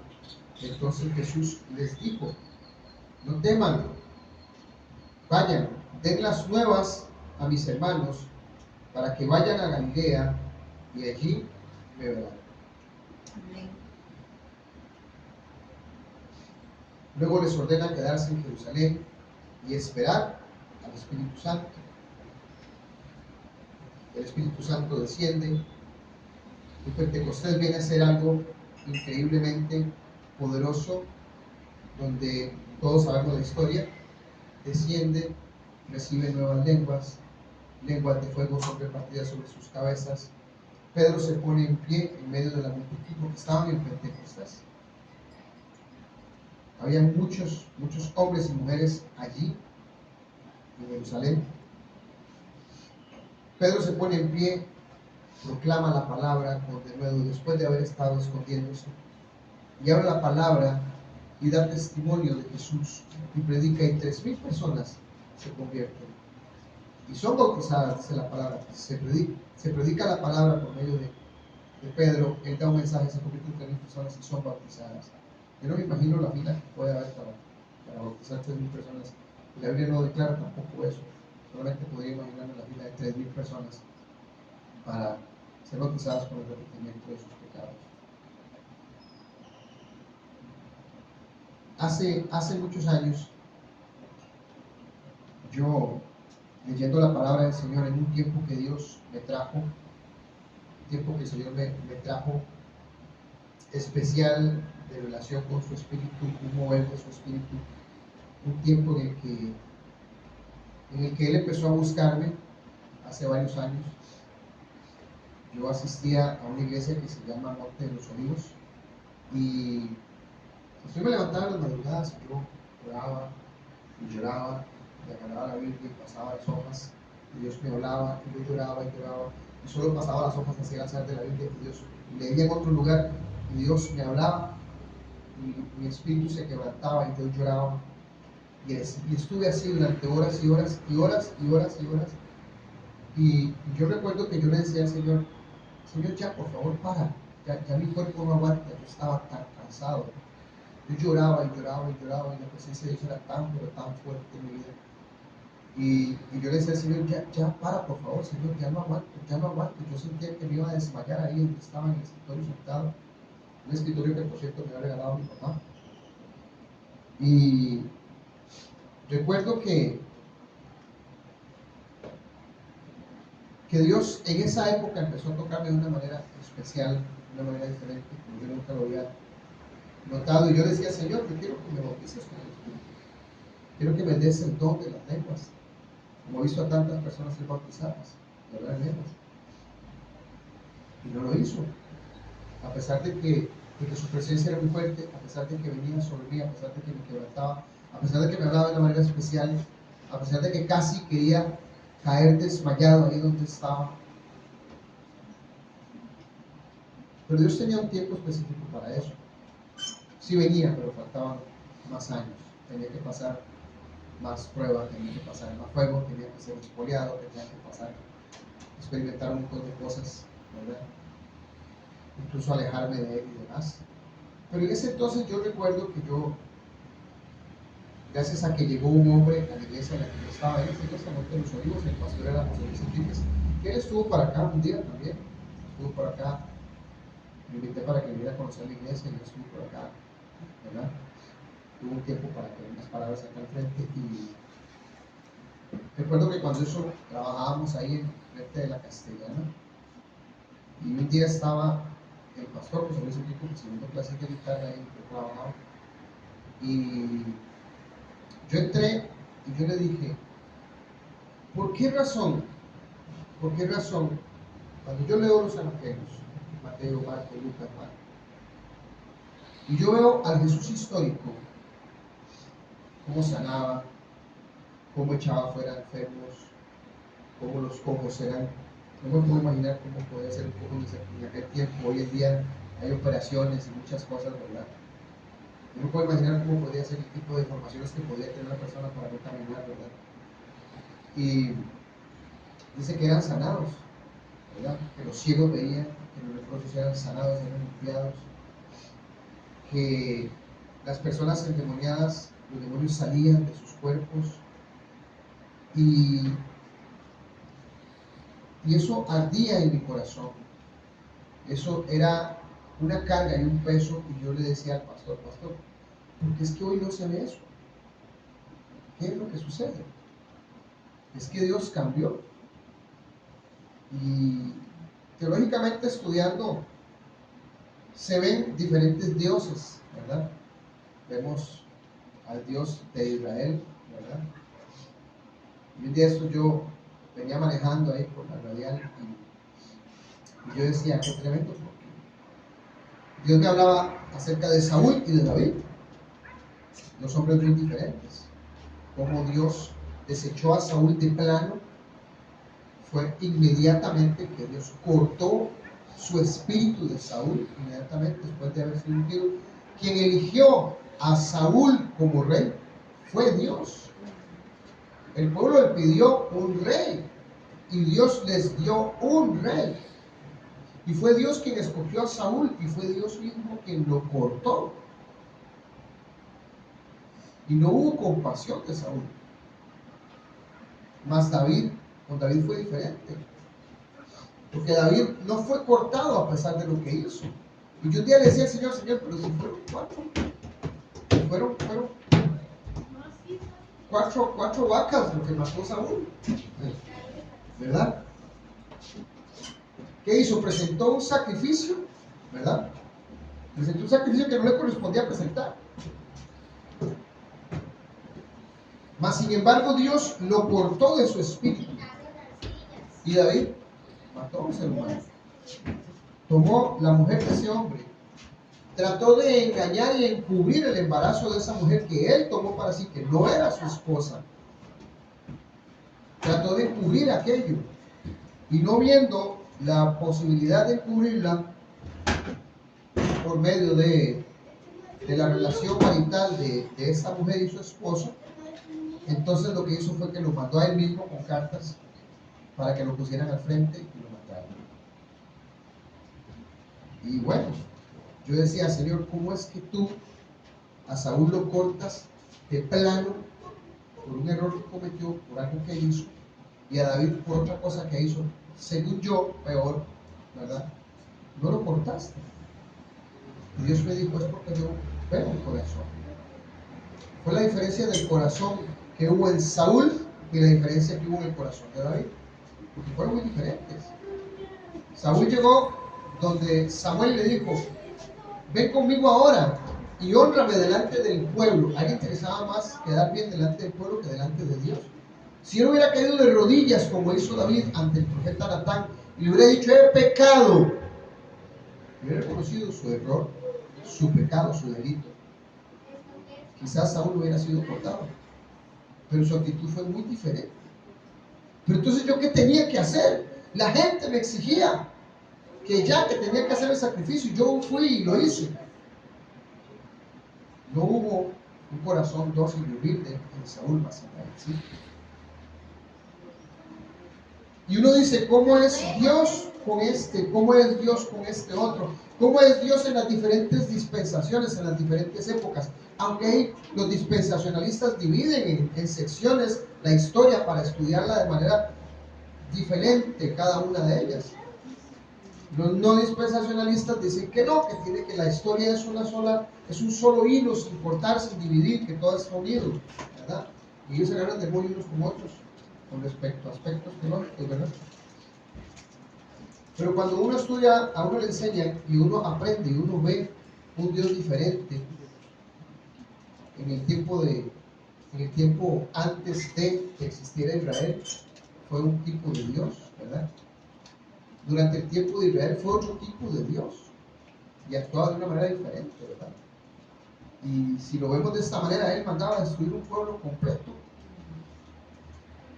Entonces Jesús les dijo: no teman, vayan, den las nuevas a mis hermanos, para que vayan a Galilea y allí me verán. Amén. Luego les ordena quedarse en Jerusalén y esperar al Espíritu Santo. El Espíritu Santo desciende. El Pentecostés viene a ser algo increíblemente poderoso, donde todos sabemos la historia. Desciende, recibe nuevas lenguas, lenguas de fuego son repartidas sobre sus cabezas. Pedro se pone en pie en medio de la multitud, porque estaban en Pentecostés. Había muchos hombres y mujeres allí en Jerusalén. Pedro se pone en pie, proclama la palabra con denuedo después de haber estado escondiéndose, y habla la palabra y da testimonio de Jesús y predica, y 3,000 personas se convierten y son bautizadas, dice la palabra. Se predica la palabra por medio de Pedro. Él da un mensaje, se convierten 3,000 personas y son bautizadas. Yo no me imagino la fila que puede haber para bautizar 3,000 personas. La Biblia no declara tampoco eso. Solamente podría imaginarme la fila de 3,000 personas para ser bautizadas por el arrepentimiento de sus pecados. Hace muchos años, yo, leyendo la palabra del Señor en un tiempo que Dios me trajo, un tiempo que el Señor me trajo especial de relación con su espíritu, un mover de su espíritu, un tiempo en el que Él empezó a buscarme hace varios años. Yo asistía a una iglesia que se llama Monte de los Olivos, y yo me levantaba en las madrugadas y yo oraba y lloraba, y agarraba la Biblia y pasaba las hojas, y Dios me hablaba, y yo lloraba y lloraba, y solo pasaba las hojas hacia el azar de la Biblia, y Dios leía en otro lugar, y Dios me hablaba, y mi espíritu se quebrantaba, y yo lloraba, y estuve así durante horas y horas y horas y horas y horas, Y yo recuerdo que yo le decía al Señor, Señor, ya por favor para, ya mi cuerpo no aguanta, yo estaba tan cansado. Yo lloraba y lloraba y lloraba y la presencia de Dios era tan, pero tan fuerte en mi vida. Y yo le decía al Señor, ya para, por favor, Señor, ya no aguanto, ya no aguanto. Yo sentía que me iba a desmayar ahí donde estaba en el escritorio sentado. Un escritorio que, por cierto, me había regalado mi papá. Y recuerdo que Dios en esa época empezó a tocarme de una manera especial, de una manera diferente, como yo nunca lo había notado. Y yo le decía, Señor, yo quiero que me bautices con el Espíritu. Quiero que me des el don de las lenguas, como he visto a tantas personas ser bautizadas, de hablar en lenguas. Y no lo hizo, a pesar de que su presencia era muy fuerte, a pesar de que venía sobre mí, a pesar de que me quebrantaba, a pesar de que me hablaba de una manera especial, a pesar de que casi quería caer desmayado ahí donde estaba. Pero Dios tenía un tiempo específico para eso. Sí venía, pero faltaban más años. Tenía que pasar más pruebas, tenía que pasar más fuego, tenía que ser expoliado, tenía que pasar, experimentar un montón de cosas, ¿verdad? Incluso alejarme de él y demás. Pero en ese entonces yo recuerdo que yo, gracias a que llegó un hombre a la iglesia en la que yo estaba, él fue hasta Monte de los Olivos, el pastor era José Luis Enríquez, que él estuvo para acá un día también, estuvo por acá, me invité para que viniera a conocer la iglesia y yo estuve por acá, ¿verdad? Tuvo un tiempo para que unas palabras acá al frente y recuerdo que cuando eso trabajábamos ahí en frente de la Castellana y un día estaba el pastor José Luis Enrique recibiendo clases de guitarra ahí que trabajaba y yo entré y yo le dije, ¿por qué razón? ¿Por qué razón? Cuando yo leo los evangelios, Mateo, Marcos, Lucas, Juan, y yo veo al Jesús histórico, cómo sanaba, cómo echaba fuera enfermos, cómo los cojos eran. No me puedo imaginar cómo podía ser un cojo en aquel tiempo. Hoy en día hay operaciones y muchas cosas, ¿verdad? No me puedo imaginar cómo podría ser el tipo de deformaciones que podía tener una persona para no caminar, ¿verdad? Y dice que eran sanados, ¿verdad? Que los ciegos veían, que los leprosos eran sanados, eran limpiados, que las personas endemoniadas, los demonios salían de sus cuerpos y eso ardía en mi corazón. Eso era una carga y un peso y yo le decía al pastor, porque es que hoy no se ve eso. ¿Qué es lo que sucede? Es que Dios cambió. Y teológicamente estudiando se ven diferentes dioses, ¿verdad? Vemos al Dios de Israel, ¿verdad? Y un día esto yo venía manejando ahí por la radial y yo decía, qué tremendo, porque Dios me hablaba acerca de Saúl y de David, dos hombres muy diferentes. Como Dios desechó a Saúl de plano, fue inmediatamente que Dios cortó su espíritu de Saúl, inmediatamente después de haber sido ungido. Quien eligió a Saúl como rey fue Dios. El pueblo le pidió un rey y Dios les dio un rey. Y fue Dios quien escogió a Saúl y fue Dios mismo quien lo cortó. Y no hubo compasión de Saúl. Más David, con David fue diferente. Porque David no fue cortado a pesar de lo que hizo. Y yo un día le decía al Señor, pero si fueron cuatro vacas lo que mató Saúl, ¿verdad? ¿Qué hizo? Presentó un sacrificio, ¿verdad? Presentó un sacrificio que no le correspondía presentar. Mas sin embargo Dios lo cortó de su espíritu. Y David mató a un ser humano. Tomó la mujer de ese hombre. Trató de engañar y encubrir el embarazo de esa mujer que él tomó para sí, que no era su esposa. Trató de encubrir aquello. Y no viendo la posibilidad de encubrirla por medio de la relación marital de esa mujer y su esposo, entonces lo que hizo fue que lo mandó a él mismo con cartas para que lo pusieran al frente y lo mataran. Y bueno, yo decía, Señor, ¿cómo es que tú a Saúl lo cortas de plano por un error que cometió, por algo que hizo, y a David por otra cosa que hizo, según yo, peor, ¿verdad? No lo cortaste. Y Dios me dijo, es porque yo veo el corazón. Fue la diferencia del corazón que hubo en Saúl y la diferencia que hubo en el corazón de David, porque fueron muy diferentes. Saúl llegó donde Samuel le dijo, ven conmigo ahora y hónrame delante del pueblo. A él le interesaba más quedar bien delante del pueblo que delante de Dios. Si él hubiera caído de rodillas como hizo David ante el profeta Natán y le hubiera dicho, he pecado, hubiera reconocido su error, su pecado, su delito, quizás Saúl hubiera sido cortado, pero su actitud fue muy diferente. Pero entonces, ¿yo qué tenía que hacer? La gente me exigía que tenía que hacer el sacrificio, y yo fui y lo hice. No hubo un corazón dócil y humilde en Saúl más allá de sí. Y uno dice, ¿cómo es Dios con este? ¿Cómo es Dios con este otro? ¿Cómo es Dios en las diferentes dispensaciones, en las diferentes épocas? Aunque los dispensacionalistas dividen en secciones la historia para estudiarla de manera diferente, cada una de ellas. Los no dispensacionalistas dicen que no, que la historia es es un solo hilo, sin cortar, sin dividir, que todo está unido, ¿verdad? Y ellos se agarran de muy unos con otros con respecto a aspectos teológicos, ¿verdad? Pero cuando uno estudia, a uno le enseñan y uno aprende y uno ve un Dios diferente en el tiempo antes de que existiera Israel, fue un tipo de Dios, ¿verdad? Durante el tiempo de Israel fue otro tipo de Dios y actuaba de una manera diferente, ¿verdad? Y si lo vemos de esta manera, él mandaba a destruir un pueblo completo,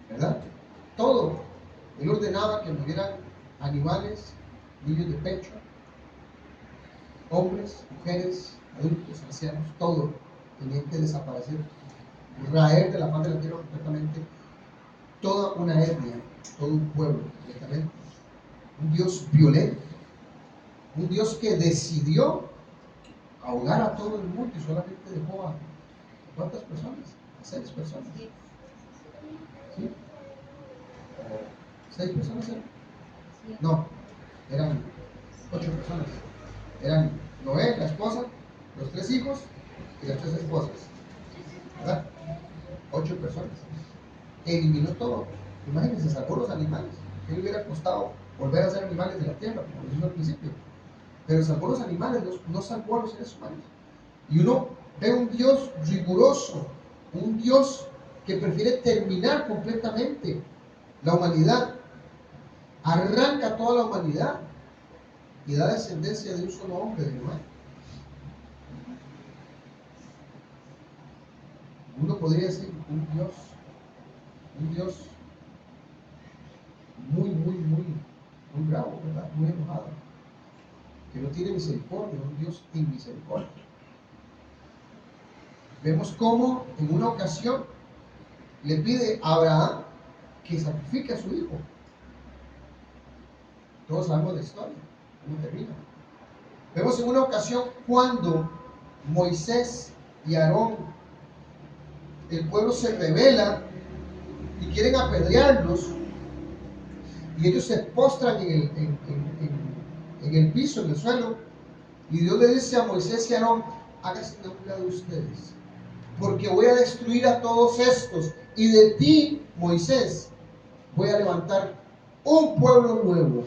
¿verdad? Todo. Él ordenaba que murieran animales, niños de pecho, hombres, mujeres, adultos, ancianos, todo tenía que desaparecer, raer de la faz de la tierra completamente toda una etnia, todo un pueblo completamente. Un Dios violento, un Dios que decidió ahogar a todo el mundo y solamente dejó a ¿cuántas personas? A 6 personas. ¿Sí? 6 personas eran. No, eran 8 personas. Eran Noé, la esposa, los 3 hijos y las 3 esposas. ¿Verdad? 8 personas. Eliminó todo. Imagínense, salvó los animales. ¿Qué le hubiera costado volver a ser animales de la tierra, como lo hizo al principio? Pero salvó los animales, no salvó a los seres humanos. Y uno ve un Dios riguroso, un Dios que prefiere terminar completamente la humanidad, arranca toda la humanidad y da descendencia de un solo hombre, de Noé. Uno podría decir un Dios muy bravo, ¿verdad? Muy enojado, que no tiene misericordia, un Dios sin misericordia. Vemos cómo en una ocasión le pide a Abraham que sacrifique a su hijo. Todos sabemos la historia, cómo termina. Vemos en una ocasión cuando Moisés y Aarón, el pueblo se rebela y quieren apedrearlos, y ellos se postran en el piso, en el suelo, y Dios le dice a Moisés y a Aarón, háganse a un lado de ustedes, porque voy a destruir a todos estos, y de ti, Moisés, voy a levantar un pueblo nuevo.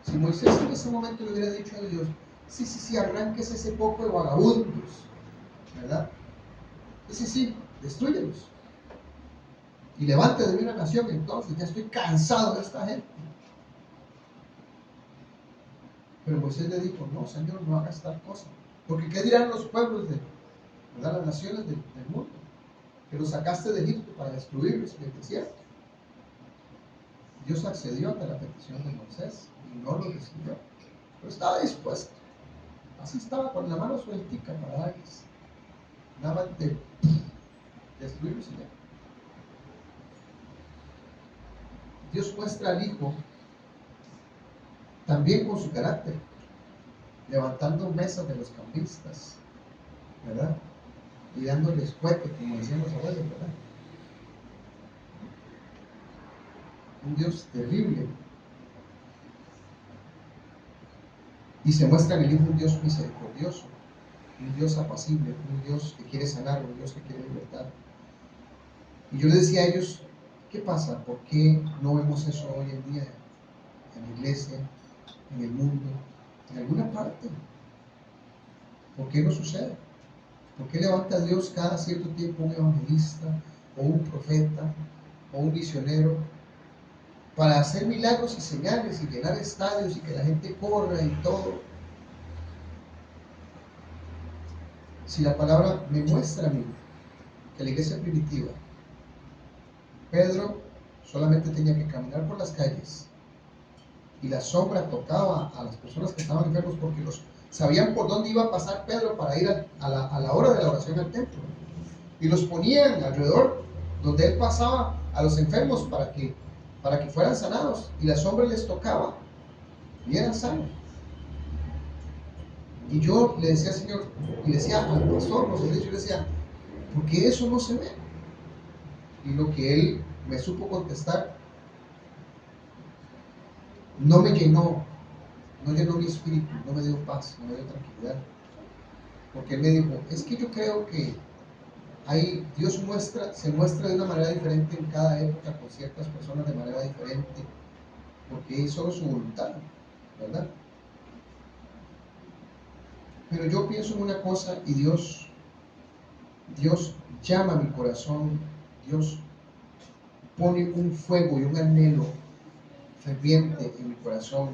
Si Moisés en ese momento le hubiera dicho a Dios, sí, arránquese ese poco de vagabundos, ¿verdad? Sí, destruyelos. Y levante de mí una nación, entonces ya estoy cansado de esta gente. Pero Moisés le dijo, no, Señor, no hagas tal cosa. Porque ¿qué dirán los pueblos ¿verdad? Las naciones del mundo? Que los sacaste de Egipto para destruirlos en el desierto. Dios accedió ante la petición de Moisés y no lo destruyó. Pero estaba dispuesto. Así estaba con la mano sueltica para darles. Nada más de destruirlos y ya. Dios muestra al Hijo también con su carácter, levantando mesas de los cambistas, ¿verdad? Y dándoles cuete, como decían los abuelos, ¿verdad? Un Dios terrible. Y se muestra en el Hijo un Dios misericordioso, un Dios apacible, un Dios que quiere sanar, un Dios que quiere libertar. Y yo les decía a ellos, ¿qué pasa? ¿Por qué no vemos eso hoy en día en la iglesia, en el mundo, en alguna parte? ¿Por qué no sucede? ¿Por qué levanta Dios cada cierto tiempo un evangelista o un profeta o un misionero para hacer milagros y señales y llenar estadios y que la gente corra y todo? Si la palabra me muestra a mí que la iglesia primitiva, Pedro solamente tenía que caminar por las calles y la sombra tocaba a las personas que estaban enfermos porque los sabían por dónde iba a pasar Pedro para ir a la hora de la oración al templo, y los ponían alrededor donde él pasaba a los enfermos para que fueran sanados, y la sombra les tocaba y eran sanos. Y yo le decía al Señor, y le decía al pastor José Luis, yo le decía, ¿por qué eso no se ve? Y lo que él me supo contestar no me llenó, no llenó mi espíritu, no me dio paz, no me dio tranquilidad. Porque él me dijo, es que yo creo que Dios se muestra de una manera diferente en cada época, con ciertas personas de manera diferente, porque es solo su voluntad, ¿verdad? Pero yo pienso en una cosa y Dios llama a mi corazón, Dios pone un fuego y un anhelo ferviente en mi corazón,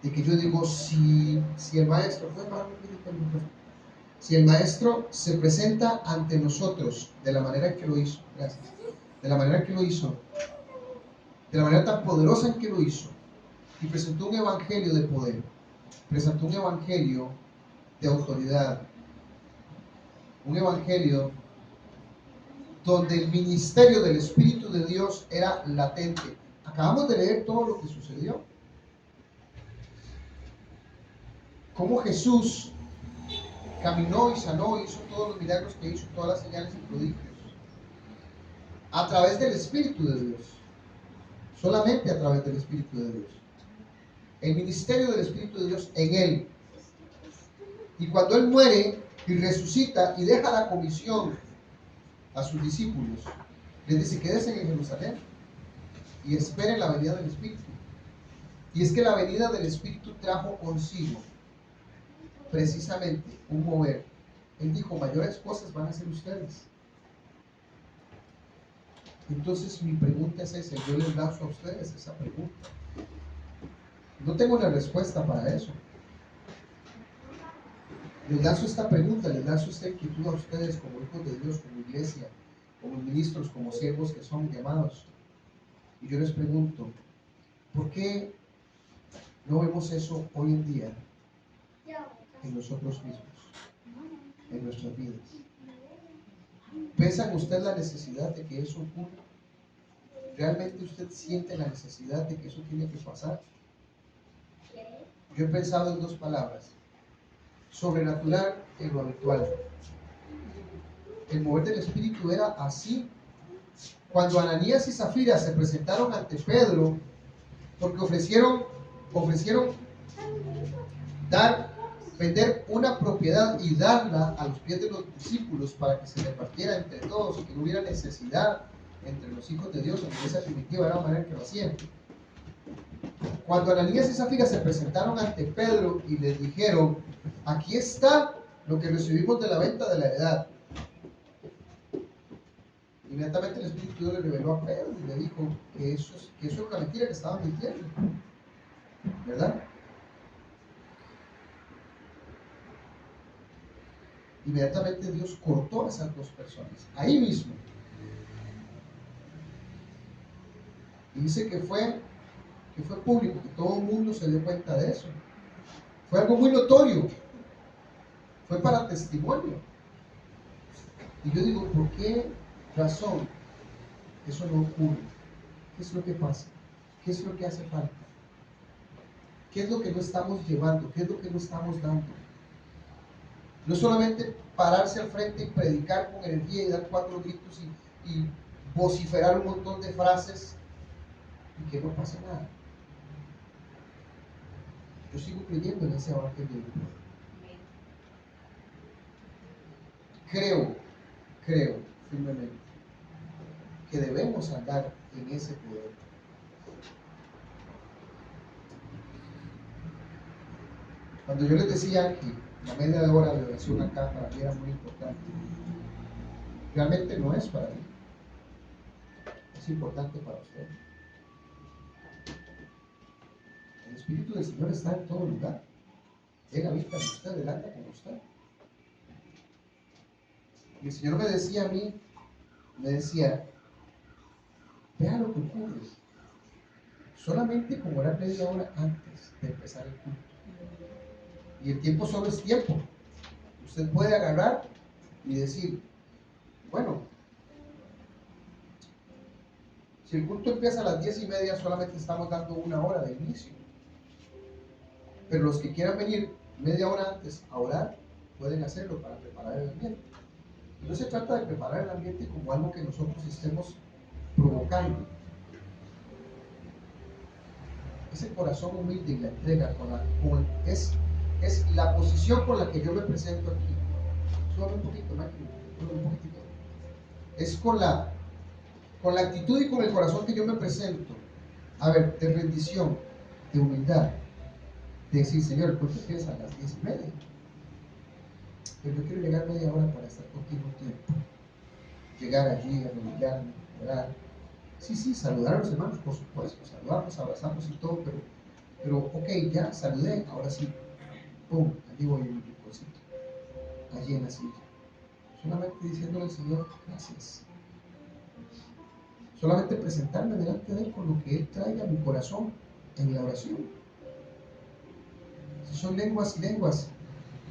de que yo digo, si el maestro, si el maestro se presenta ante nosotros de la manera que lo hizo, gracias, de la manera que lo hizo, de la manera tan poderosa en que lo hizo, y presentó un evangelio de poder, presentó un evangelio de autoridad, un evangelio donde el ministerio del Espíritu de Dios era latente. Acabamos de leer todo lo que sucedió. Cómo Jesús caminó y sanó, hizo todos los milagros que hizo, todas las señales y prodigios, a través del Espíritu de Dios, solamente a través del Espíritu de Dios. El ministerio del Espíritu de Dios en él. Y cuando él muere y resucita y deja la comisión a sus discípulos, les dice, quédense en Jerusalén y esperen la venida del Espíritu. Y es que la venida del Espíritu trajo consigo precisamente un mover. Él dijo, mayores cosas van a hacer ustedes. Entonces mi pregunta es esa, yo les lanzo a ustedes esa pregunta. No tengo una respuesta para eso. Les lanzo esta pregunta, les lanzo esta inquietud a ustedes como hijos de Dios, como iglesia, como ministros, como siervos que son llamados. Y yo les pregunto, ¿por qué no vemos eso hoy en día en nosotros mismos, en nuestras vidas? ¿Piensa usted la necesidad de que eso ocurra? ¿Realmente usted siente la necesidad de que eso tiene que pasar? Yo he pensado en dos palabras: sobrenatural y lo habitual. El mover del Espíritu era así. Cuando Ananías y Zafira se presentaron ante Pedro, porque ofrecieron vender una propiedad y darla a los pies de los discípulos para que se repartiera entre todos y que no hubiera necesidad entre los hijos de Dios. En la iglesia primitiva era la manera que lo hacían. Cuando Ananías y Zafira se presentaron ante Pedro y les dijeron, aquí está lo que recibimos de la venta de la heredad, inmediatamente el Espíritu de Dios le reveló a Pedro y le dijo que eso era una mentira, que estaban mintiendo, ¿verdad? Inmediatamente Dios cortó a esas dos personas, ahí mismo. Y dice que fue público, que todo el mundo se dio cuenta de eso. Fue algo muy notorio, fue para testimonio. Y yo digo, ¿por qué razón eso no ocurre? ¿Qué es lo que pasa? ¿Qué es lo que hace falta? ¿Qué es lo que no estamos llevando? ¿Qué es lo que no estamos dando? No solamente pararse al frente y predicar con energía y dar 4 gritos y vociferar un montón de frases y que no pase nada. Yo sigo creyendo en ese evangelio. Creo firmemente que debemos andar en ese poder. Cuando yo les decía que la media hora de oración acá para mí era muy importante, realmente no es para mí, es importante para usted. El Espíritu del Señor está en todo lugar. Él habita en usted, Él anda con usted. Y el Señor me decía a mí, vea lo que ocurre. Solamente con orar media hora antes de empezar el culto. Y el tiempo solo es tiempo. Usted puede agarrar y decir, bueno, si el culto empieza a las 10:30, solamente estamos dando 1 hora de inicio. Pero los que quieran venir media hora antes a orar, pueden hacerlo para preparar el ambiente. Y no se trata de preparar el ambiente como algo que nosotros estemos provocando. Ese corazón humilde y la entrega es la posición con la que yo me presento aquí. Solo un poquito, Michael, un poquitito. Es con la actitud y con el corazón que yo me presento. A ver, de rendición, de humildad, de decir, Señor, el culto empieza a las 10:30. Pero yo quiero llegar media hora para estar contigo un tiempo. Llegar allí, arrodillarme, orar. Sí, saludar a los hermanos, por supuesto, saludamos, abrazamos y todo, pero ok, ya saludé, ahora sí, pum, allí voy en mi rinconcito, allí en la silla. Solamente diciéndole al Señor, gracias. Solamente presentarme delante de Él con lo que Él traiga a mi corazón en la oración. Si son lenguas,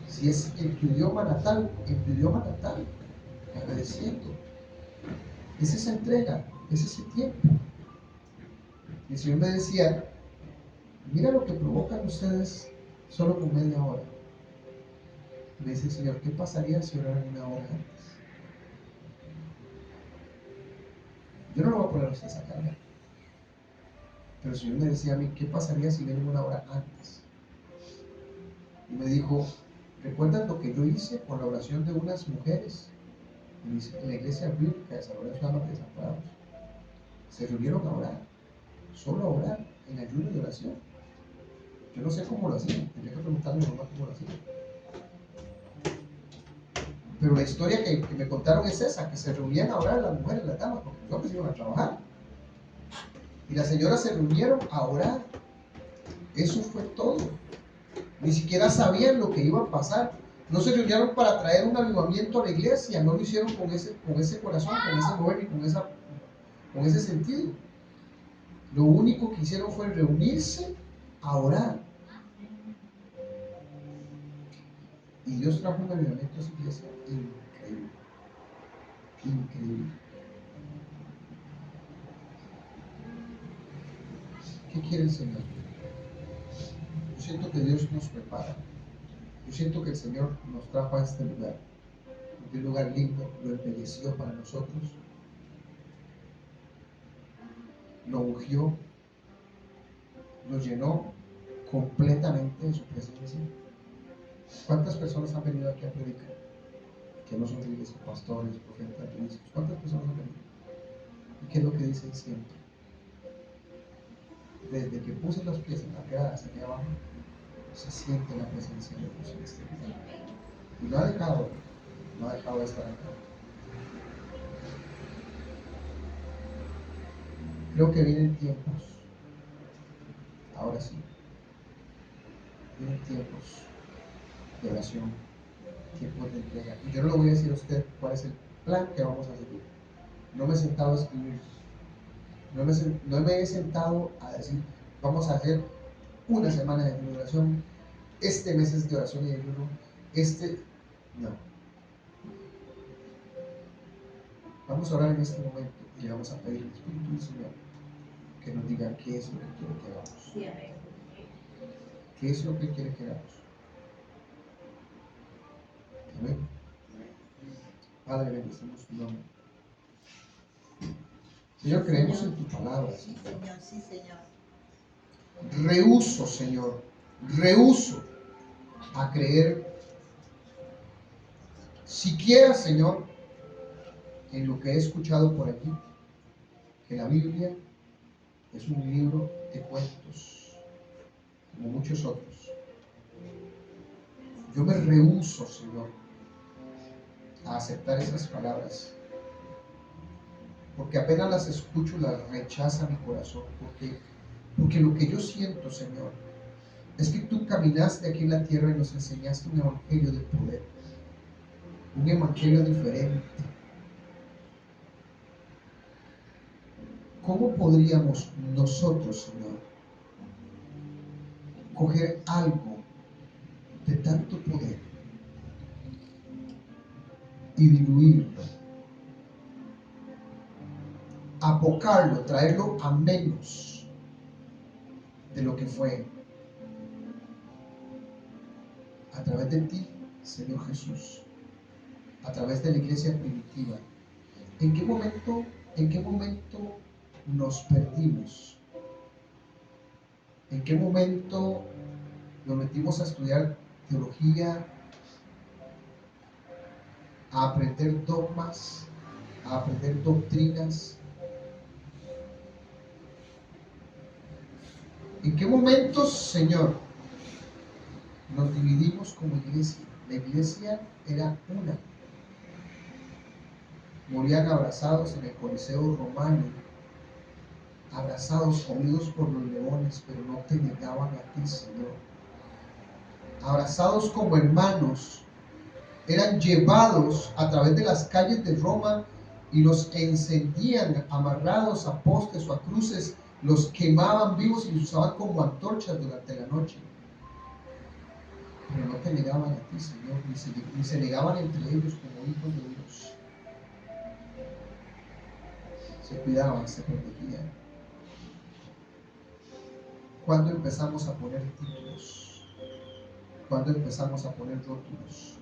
si es en tu idioma natal, agradeciendo. Es esa entrega, es ese tiempo. Y el Señor me decía, mira lo que provocan ustedes solo con media hora. Me dice el Señor, ¿qué pasaría si oraran 1 hora antes? Yo no lo voy a poner a ustedes a cargar. Pero el Señor me decía a mí, ¿qué pasaría si vienen 1 hora antes? Y me dijo, ¿recuerdas lo que yo hice con la oración de unas mujeres en la iglesia bíblica de San Lorenzo de Desamparados? Se reunieron a orar, solo a orar, en ayuno y oración. Yo no sé cómo lo hacían, tenía que preguntarle a mi mamá cómo lo hacían. Pero la historia que me contaron es esa, que se reunían a orar las mujeres, las damas, porque los hombres iban a trabajar. Y las señoras se reunieron a orar. Eso fue todo. Ni siquiera sabían lo que iba a pasar. No se reunieron para traer un avivamiento a la iglesia, no lo hicieron con ese corazón, con ese mover y con ese sentido. Lo único que hicieron fue reunirse a orar. Y Dios trajo un avivamiento a su iglesia increíble. Increíble. ¿Qué quiere el Señor? Yo siento que Dios nos prepara. Yo siento que el Señor nos trajo a este lugar. Un lugar lindo, lo embelleció para nosotros. Lo ungió. Lo llenó completamente de su presencia. ¿Cuántas personas han venido aquí a predicar? Que no son iglesias, pastores, profetas, ministros. ¿Cuántas personas han venido? ¿Y qué es lo que dicen siempre? Desde que puse los pies en la grada hacia allá abajo, se siente la presencia de Dios en este lugar. Y no ha dejado de estar acá. Creo que vienen tiempos, ahora sí, vienen tiempos de oración, tiempos de entrega. Y yo no le voy a decir a usted cuál es el plan que vamos a seguir. No me he sentado a escribir, no me he sentado a decir, vamos a hacer una semana de oración, este mes es de oración y de ayuno, no. Vamos a orar en este momento y le vamos a pedir al Espíritu del Señor que nos diga qué es lo que quiere que hagamos. Sí, amén. ¿Qué es lo que quiere que hagamos? Amén. Padre, bendecimos tu nombre. Señor, creemos en tu palabra. Sí, Señor, sí, Señor. Rehúso, Señor, rehúso a creer siquiera, Señor, en lo que he escuchado por aquí, que la Biblia es un libro de cuentos, como muchos otros. Yo me rehúso, Señor, a aceptar esas palabras, porque apenas las escucho, las rechaza mi corazón, porque lo que yo siento, Señor, es que tú caminaste aquí en la tierra y nos enseñaste un evangelio de poder, un evangelio diferente. ¿Cómo podríamos nosotros, Señor, coger algo de tanto poder y diluirlo, apocarlo, traerlo a menos de lo que fue a través de ti, Señor Jesús, a través de la iglesia primitiva? ¿En qué momento nos perdimos? ¿En qué momento nos metimos a estudiar teología, a aprender dogmas, a aprender doctrinas? ¿En qué momentos, Señor, nos dividimos como iglesia? La iglesia era una. Morían abrazados en el Coliseo Romano, abrazados, comidos por los leones, pero no te negaban a ti, Señor. Abrazados como hermanos, eran llevados a través de las calles de Roma y los encendían amarrados a postes o a cruces, los quemaban vivos y los usaban como antorchas durante la noche. Pero no te negaban a ti, Señor, ni se negaban entre ellos como hijos de Dios. Se cuidaban, se protegían. ¿Cuándo empezamos a poner títulos? ¿Cuándo empezamos a poner rótulos?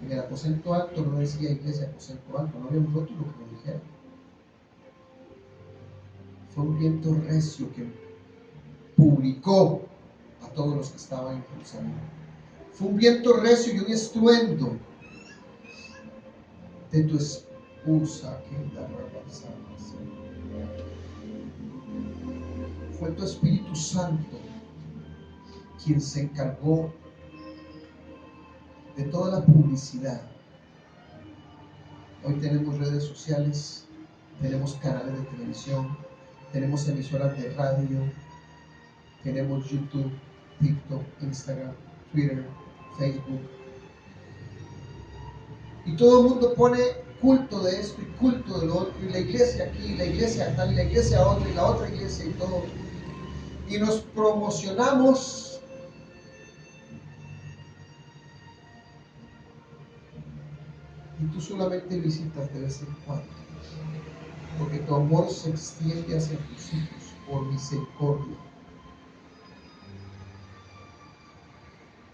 En el aposento alto no decía iglesia aposento alto, no había un rótulo que lo dijera. Fue un viento recio que publicó a todos los que estaban en Jerusalén. Fue un viento recio y un estruendo de tu expulsa que la rebalsaba. Fue tu Espíritu Santo quien se encargó de toda la publicidad. Hoy tenemos redes sociales, tenemos canales de televisión, tenemos emisoras de radio, tenemos YouTube, TikTok, Instagram, Twitter, Facebook. Y todo el mundo pone culto de esto y culto de lo otro, y la iglesia aquí, la iglesia tal, y la iglesia otra, y la otra iglesia y todo. Y nos promocionamos. Y tú solamente visitas de vez en cuando, porque tu amor se extiende hacia tus hijos por misericordia.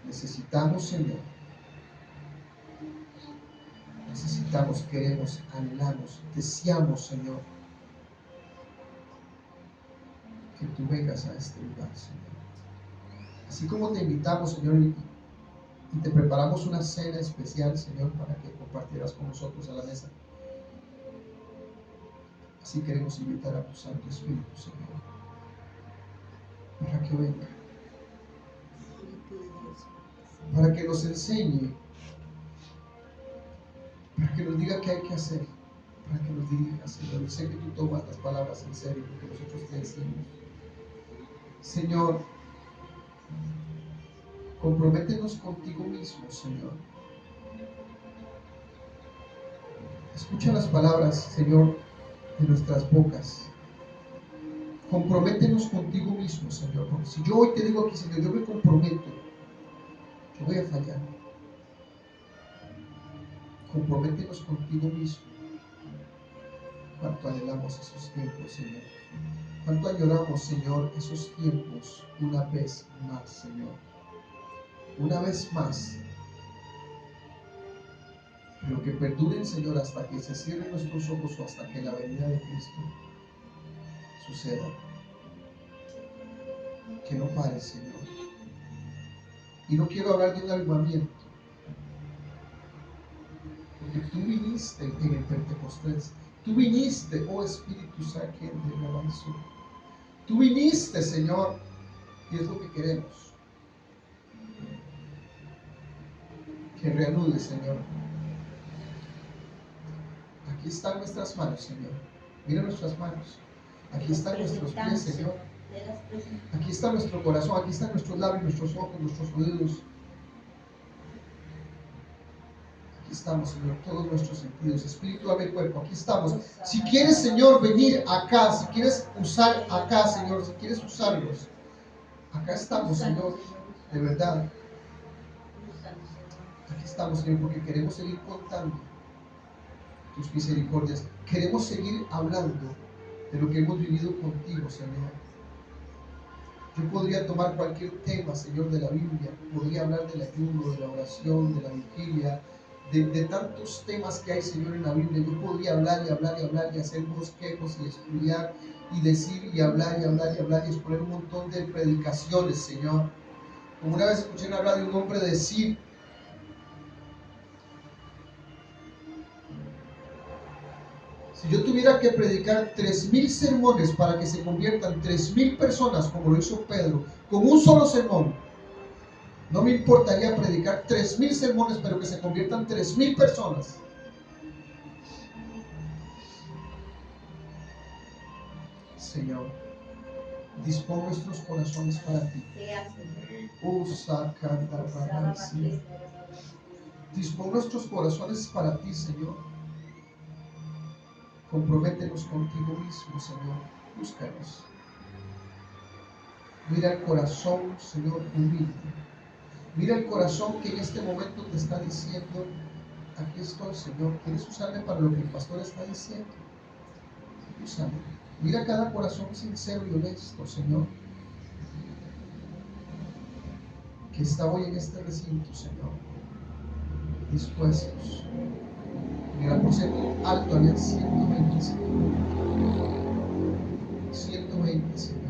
Necesitamos, Señor, necesitamos, queremos, anhelamos, deseamos, Señor, que tú vengas a este lugar, Señor. Así como te invitamos, Señor, y te preparamos una cena especial, Señor, para que compartieras con nosotros a la mesa. Así queremos invitar a tu Santo Espíritu, Señor, para que venga, para que nos enseñe, para que nos diga qué hay que hacer, para que nos dirija, Señor. Yo sé que tú tomas las palabras en serio, porque nosotros te decimos, Señor, comprométenos contigo mismo, Señor. Escucha las palabras, Señor, de nuestras bocas. Comprométenos contigo mismo, Señor, porque si yo hoy te digo aquí, Señor, yo me comprometo, yo voy a fallar. Comprométenos contigo mismo. Cuánto anhelamos esos tiempos, Señor. Cuánto añoramos, Señor, esos tiempos una vez más, Señor. Una vez más. Pero que perduren, Señor, hasta que se cierren nuestros ojos o hasta que la venida de Cristo suceda. Que no pare, Señor. Y no quiero hablar de un avivamiento, porque tú viniste en el Pentecostés. Tú viniste, oh Espíritu Santo de la Alabanza. Tú viniste, Señor, y es lo que queremos. Que reanude, Señor. Aquí están nuestras manos, Señor. Mira nuestras manos. Aquí están nuestros pies, Señor. Aquí está nuestro corazón, aquí están nuestros labios, nuestros ojos, nuestros oídos. Aquí estamos, Señor, todos nuestros sentidos, espíritu, alma y cuerpo. Aquí estamos. Si quieres, Señor, venir acá, si quieres usar acá, Señor, si quieres usarlos, acá estamos, Señor, de verdad. Aquí estamos, Señor, porque queremos seguir contando tus misericordias. Queremos seguir hablando de lo que hemos vivido contigo, Señor. Yo podría tomar cualquier tema, Señor, de la Biblia. Podría hablar del ayuno, de la oración, de la vigilia, de tantos temas que hay, Señor, en la Biblia. Yo podría hablar y hablar y hablar y hacer bosquejos y estudiar y decir y hablar y hablar y hablar y exponer un montón de predicaciones, Señor. Como una vez escuché hablar de un hombre decir: si yo tuviera que predicar 3,000 sermones para que se conviertan 3,000 personas, como lo hizo Pedro, con un solo sermón, no me importaría predicar 3,000 sermones, pero que se conviertan 3,000 personas. Señor, dispón nuestros corazones para ti. Dispón nuestros corazones para ti, Señor. Comprométenos contigo mismo, Señor. Búscanos. Mira el corazón, Señor, humilde. Mira el corazón que en este momento te está diciendo: aquí estoy, Señor. ¿Quieres usarme para lo que el pastor está diciendo? Úsame. Mira cada corazón sincero y honesto, Señor, que está hoy en este recinto, Señor, dispuestos. En el aposento alto había 120, Señor. 120, Señor.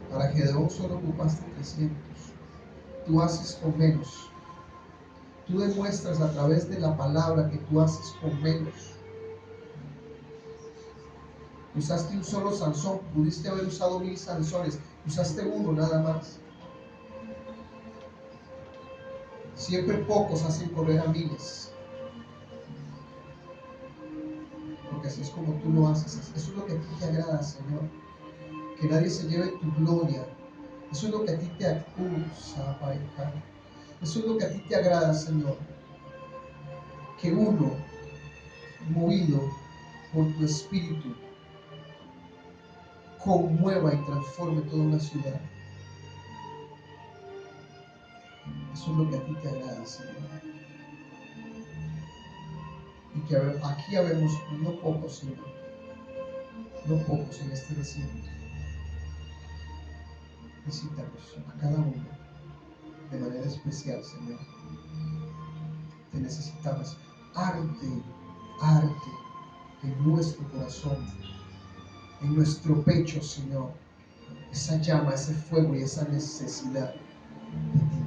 Para Gedeón solo ocupaste 300. Tú haces con menos. Tú demuestras a través de la palabra que tú haces con menos. Usaste un solo Sansón, pudiste haber usado 1,000 Sansones, usaste uno nada más. Siempre pocos hacen correr a miles, porque así es como tú lo haces. Eso es lo que a ti te agrada, Señor, que nadie se lleve tu gloria. Eso es lo que a ti te acusa, Padre. Eso es lo que a ti te agrada, Señor, que uno, movido por tu espíritu, conmueva y transforme toda una ciudad. Eso es lo que a ti te agrada, Señor. Y que aquí habemos no pocos, Señor, no pocos en este recinto. Visítanos a cada uno de manera especial, Señor. Te necesitamos. Arde en nuestro corazón, en nuestro pecho, Señor, esa llama, ese fuego y esa necesidad de ti.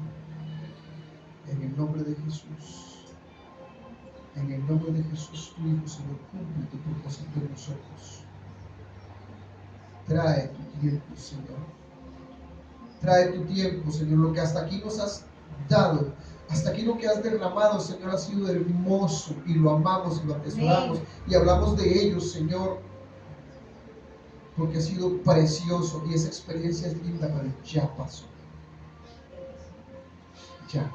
En el nombre de Jesús, en el nombre de Jesús, tu Hijo, Señor, cumple tu propósito en nosotros. Trae tu tiempo, Señor. Trae tu tiempo, Señor. Lo que hasta aquí nos has dado, hasta aquí lo que has derramado, Señor, ha sido hermoso y lo amamos y lo atesoramos y hablamos de ello, Señor, porque ha sido precioso y esa experiencia es linda, pero ya pasó. Ya.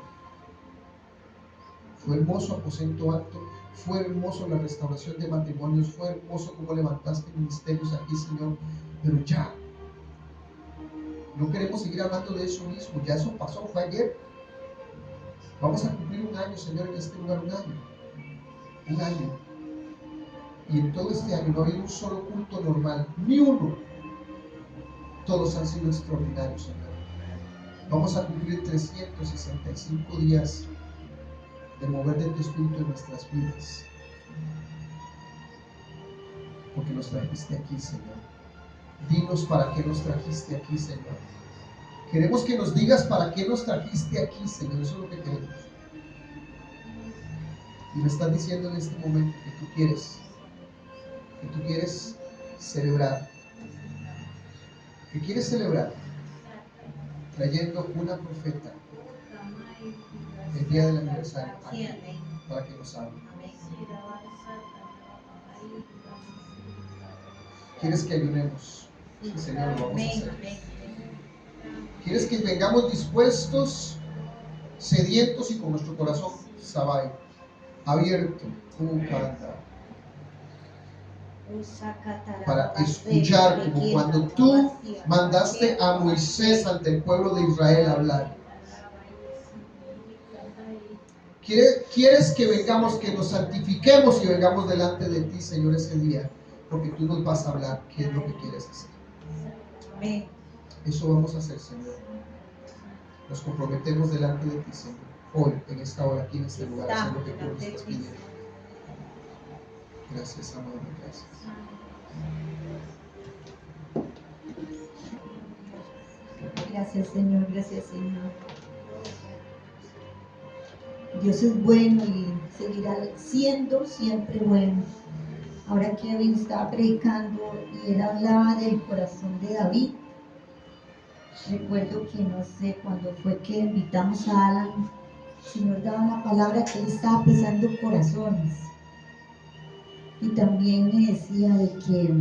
Fue hermoso aposento alto, fue hermoso la restauración de matrimonios, fue hermoso cómo levantaste ministerios aquí, Señor, pero ya. No queremos seguir hablando de eso mismo, ya eso pasó, fue ayer. Vamos a cumplir 1 año, Señor, en este lugar, 1 año. 1 año. Y en todo este año no ha habido un solo culto normal, ni uno. Todos han sido extraordinarios, Señor. Vamos a cumplir 365 días de mover de tu espíritu en nuestras vidas. Porque nos trajiste aquí, Señor. Dinos para qué nos trajiste aquí, Señor. Queremos que nos digas para qué nos trajiste aquí, Señor. Eso es lo que queremos. Y me estás diciendo en este momento que tú quieres celebrar, trayendo una profeta el día del aniversario aquí, para que nos hable. ¿Quieres que ayunemos? Sí, Señor, lo vamos a hacer. ¿Quieres que vengamos dispuestos, sedientos y con nuestro corazón sabai, abierto, para escuchar, como cuando tú mandaste a Moisés ante el pueblo de Israel a hablar? ¿Quieres que vengamos, que nos santifiquemos y vengamos delante de ti, Señor, ese día? Porque tú nos vas a hablar qué es lo que quieres hacer. Amén. Eso vamos a hacer, Señor. Nos comprometemos delante de ti, Señor, hoy, en esta hora, aquí en este lugar, hacer lo que tú nos estás pidiendo. Gracias, amado, gracias. Gracias, Señor, gracias, Señor. Dios es bueno y seguirá siendo siempre bueno. Ahora Kevin estaba predicando y él hablaba del corazón de David. Recuerdo que no sé cuándo fue que invitamos a Alan, el Señor daba la palabra que él estaba pesando corazones. Y también me decía de que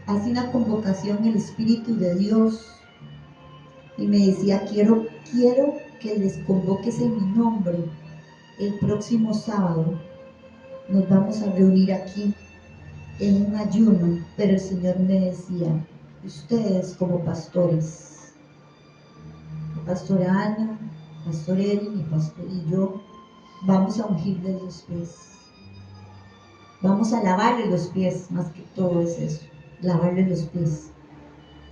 hace una convocación el Espíritu de Dios y me decía, quiero que les convoques en mi nombre. El próximo sábado nos vamos a reunir aquí en un ayuno, pero el Señor me decía, ustedes como pastores, la pastora Ana, pastor Erin y yo, vamos a ungirles los pies, vamos a lavarle los pies, más que todo es eso, lavarle los pies.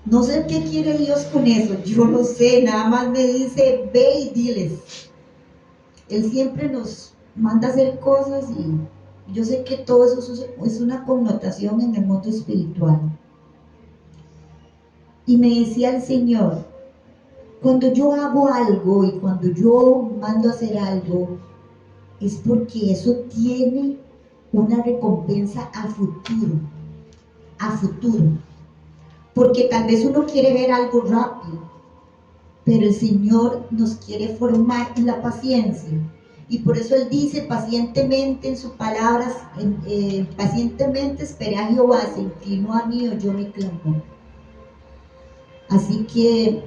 No sé qué quiere Dios con eso, yo no sé, nada más me dice, ve y diles. Él siempre nos manda a hacer cosas y yo sé que todo eso es una connotación en el mundo espiritual. Y me decía el Señor, cuando yo hago algo y cuando yo mando a hacer algo, es porque eso tiene una recompensa a futuro. Porque tal vez uno quiere ver algo rápido, pero el Señor nos quiere formar en la paciencia. Y por eso Él dice pacientemente en sus palabras, pacientemente esperé a Jehová, se inclinó a mí, oyó mi clamor. Así que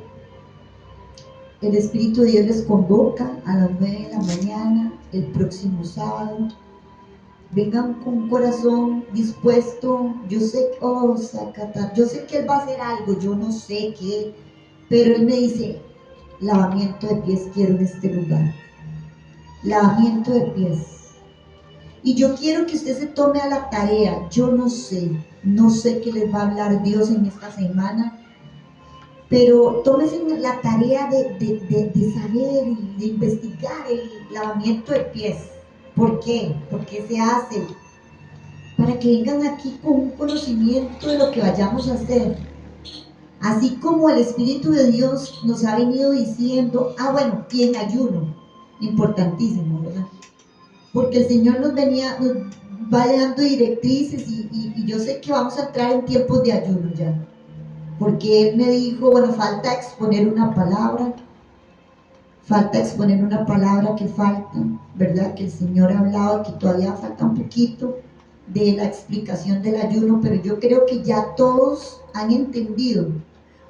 el Espíritu de Dios les convoca a las 9 de la mañana, el próximo sábado. Vengan con un corazón dispuesto. Yo sé que Él va a hacer algo, yo no sé qué, pero Él me dice, lavamiento de pies quiero en este lugar. Lavamiento de pies. Y yo quiero que usted se tome a la tarea. Yo no sé qué les va a hablar Dios en esta semana, pero tómese la tarea de saber y de investigar el lavamiento de pies. ¿Por qué? ¿Por qué se hace? Para que vengan aquí con un conocimiento de lo que vayamos a hacer. Así como el Espíritu de Dios nos ha venido diciendo, bueno, y en ayuno, importantísimo, ¿verdad? Porque el Señor nos va dando directrices y yo sé que vamos a entrar en tiempos de ayuno ya. Porque Él me dijo, falta exponer una palabra que falta, ¿verdad? Que el Señor ha hablado, que todavía falta un poquito de la explicación del ayuno, pero yo creo que ya todos han entendido,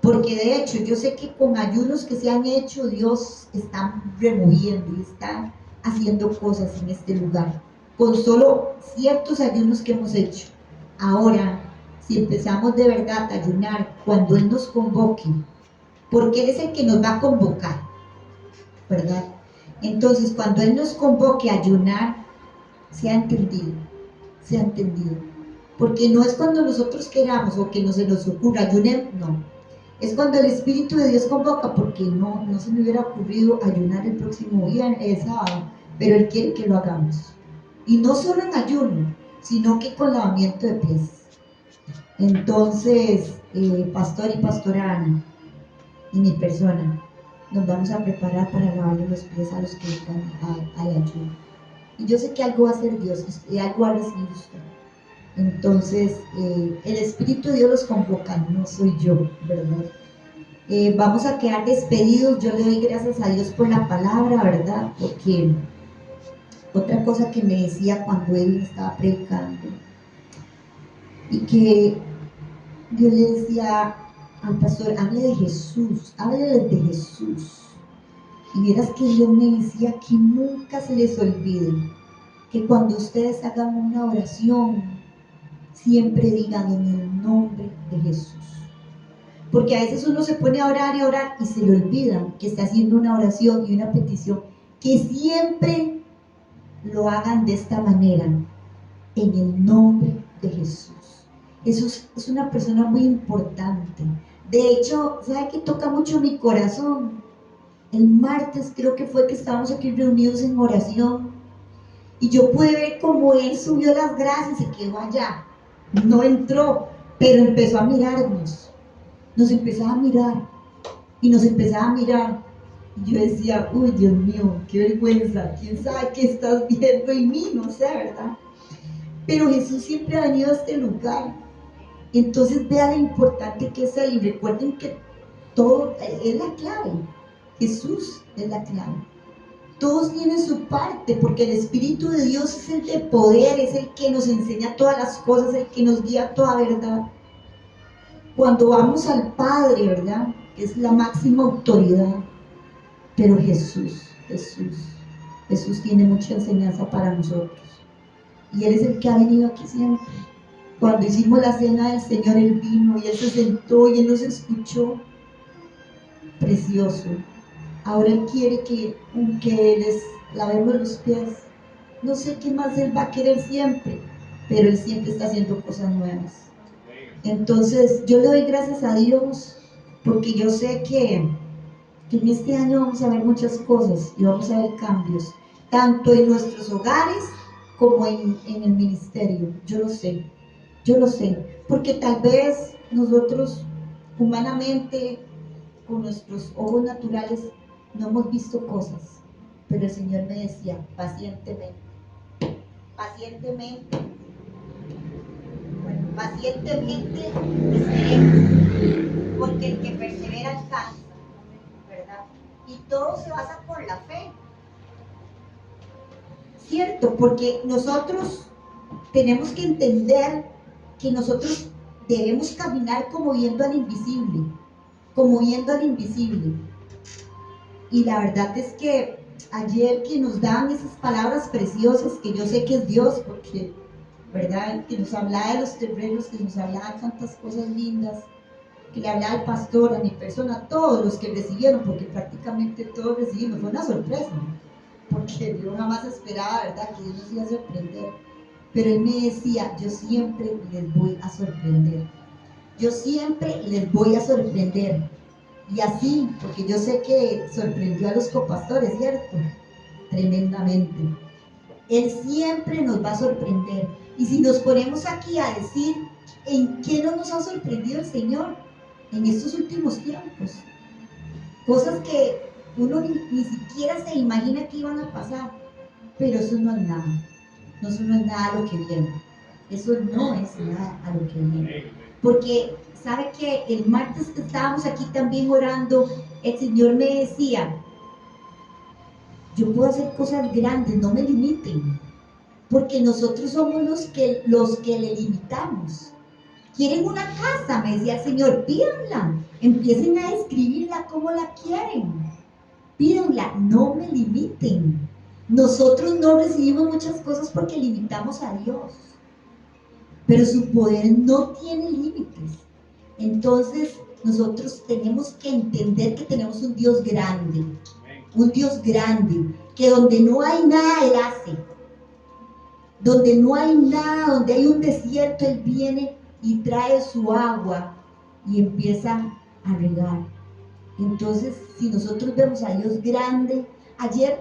porque de hecho yo sé que con ayunos que se han hecho, Dios está removiendo y está haciendo cosas en este lugar, con solo ciertos ayunos que hemos hecho. Ahora, si empezamos de verdad a ayunar cuando Él nos convoque, porque Él es el que nos va a convocar, ¿verdad? Entonces, cuando Él nos convoque a ayunar, se ha entendido, se ha entendido. Porque no es cuando nosotros queramos o que no se nos ocurra, ayunar, no. Es cuando el Espíritu de Dios convoca, porque no se me hubiera ocurrido ayunar el próximo viernes, sábado, pero Él quiere que lo hagamos. Y no solo en ayuno, sino que con lavamiento de pies. Entonces, pastor y pastora Ana, y mi persona, nos vamos a preparar para lavarle los pies a los que están al ayuno. Y yo sé que algo va a hacer Dios, y algo va a recibir usted. Entonces, el Espíritu de Dios los convoca, no soy yo, ¿verdad? Vamos a quedar despedidos. Yo le doy gracias a Dios por la palabra, ¿verdad? Porque otra cosa que me decía cuando él estaba predicando, y que Dios le decía al pastor, hable de Jesús, hable de Jesús. Y vieras que Dios me decía que nunca se les olvide que cuando ustedes hagan una oración, siempre digan en el nombre de Jesús. Porque a veces uno se pone a orar y se le olvida que está haciendo una oración y una petición. Que siempre lo hagan de esta manera, en el nombre de Jesús. Jesús es una persona muy importante. De hecho, ¿sabe qué toca mucho mi corazón? El martes creo que fue que estábamos aquí reunidos en oración y yo pude ver cómo él subió las gradas y se quedó allá. No entró, pero empezó a mirarnos. Nos empezaba a mirar y nos empezaba a mirar. Y yo decía, uy, Dios mío, qué vergüenza. ¿Quién sabe qué estás viendo en mí? No sé, ¿verdad? Pero Jesús siempre ha venido a este lugar. Entonces vea lo importante que es Él. Y recuerden que todo es la clave. Jesús es la clave. Todos tienen su parte, porque el Espíritu de Dios es el de poder, es el que nos enseña todas las cosas, el que nos guía a toda verdad. Cuando vamos al Padre, ¿verdad? Que es la máxima autoridad. Pero Jesús tiene mucha enseñanza para nosotros. Y Él es el que ha venido aquí siempre. Cuando hicimos la cena del Señor, Él vino y Él se sentó y Él nos escuchó. Precioso. Ahora Él quiere que les lavemos los pies. No sé qué más Él va a querer siempre, pero Él siempre está haciendo cosas nuevas. Entonces yo le doy gracias a Dios, porque yo sé que en este año vamos a ver muchas cosas y vamos a ver cambios, tanto en nuestros hogares como en el ministerio. Yo lo sé, porque tal vez nosotros humanamente, con nuestros ojos naturales, no hemos visto cosas, pero el Señor me decía, pacientemente, esperemos, porque el que persevera alcanza, ¿verdad? Y todo se basa por la fe, ¿cierto? Porque nosotros tenemos que entender que nosotros debemos caminar como viendo al invisible, Y la verdad es que ayer que nos dan esas palabras preciosas, que yo sé que es Dios, porque, ¿verdad? Que nos hablaba de los terrenos, que nos hablaba de tantas cosas lindas, que le hablaba al pastor, a mi persona, a todos los que recibieron, porque prácticamente todos recibimos. Fue una sorpresa, porque yo jamás esperaba, ¿verdad?, que Dios nos iba a sorprender. Pero Él me decía, yo siempre les voy a sorprender. Y así, porque yo sé que sorprendió a los copastores, ¿cierto? Tremendamente. Él siempre nos va a sorprender. Y si nos ponemos aquí a decir en qué no nos ha sorprendido el Señor en estos últimos tiempos, cosas que uno ni siquiera se imagina que iban a pasar, pero eso no es nada. Eso no es nada a lo que viene. Eso no es nada a lo que viene. Porque sabe que el martes que estábamos aquí también orando, el Señor me decía, yo puedo hacer cosas grandes, no me limiten, porque nosotros somos los que le limitamos. ¿Quieren una casa?, me decía el Señor, pídanla, empiecen a escribirla como la quieren, pídanla, no me limiten. Nosotros no recibimos muchas cosas porque limitamos a Dios, pero su poder no tiene límites. Entonces nosotros tenemos que entender que tenemos un Dios grande, que donde no hay nada Él hace, donde no hay nada, donde hay un desierto, Él viene y trae su agua y empieza a regar. Entonces, si nosotros vemos a Dios grande, ayer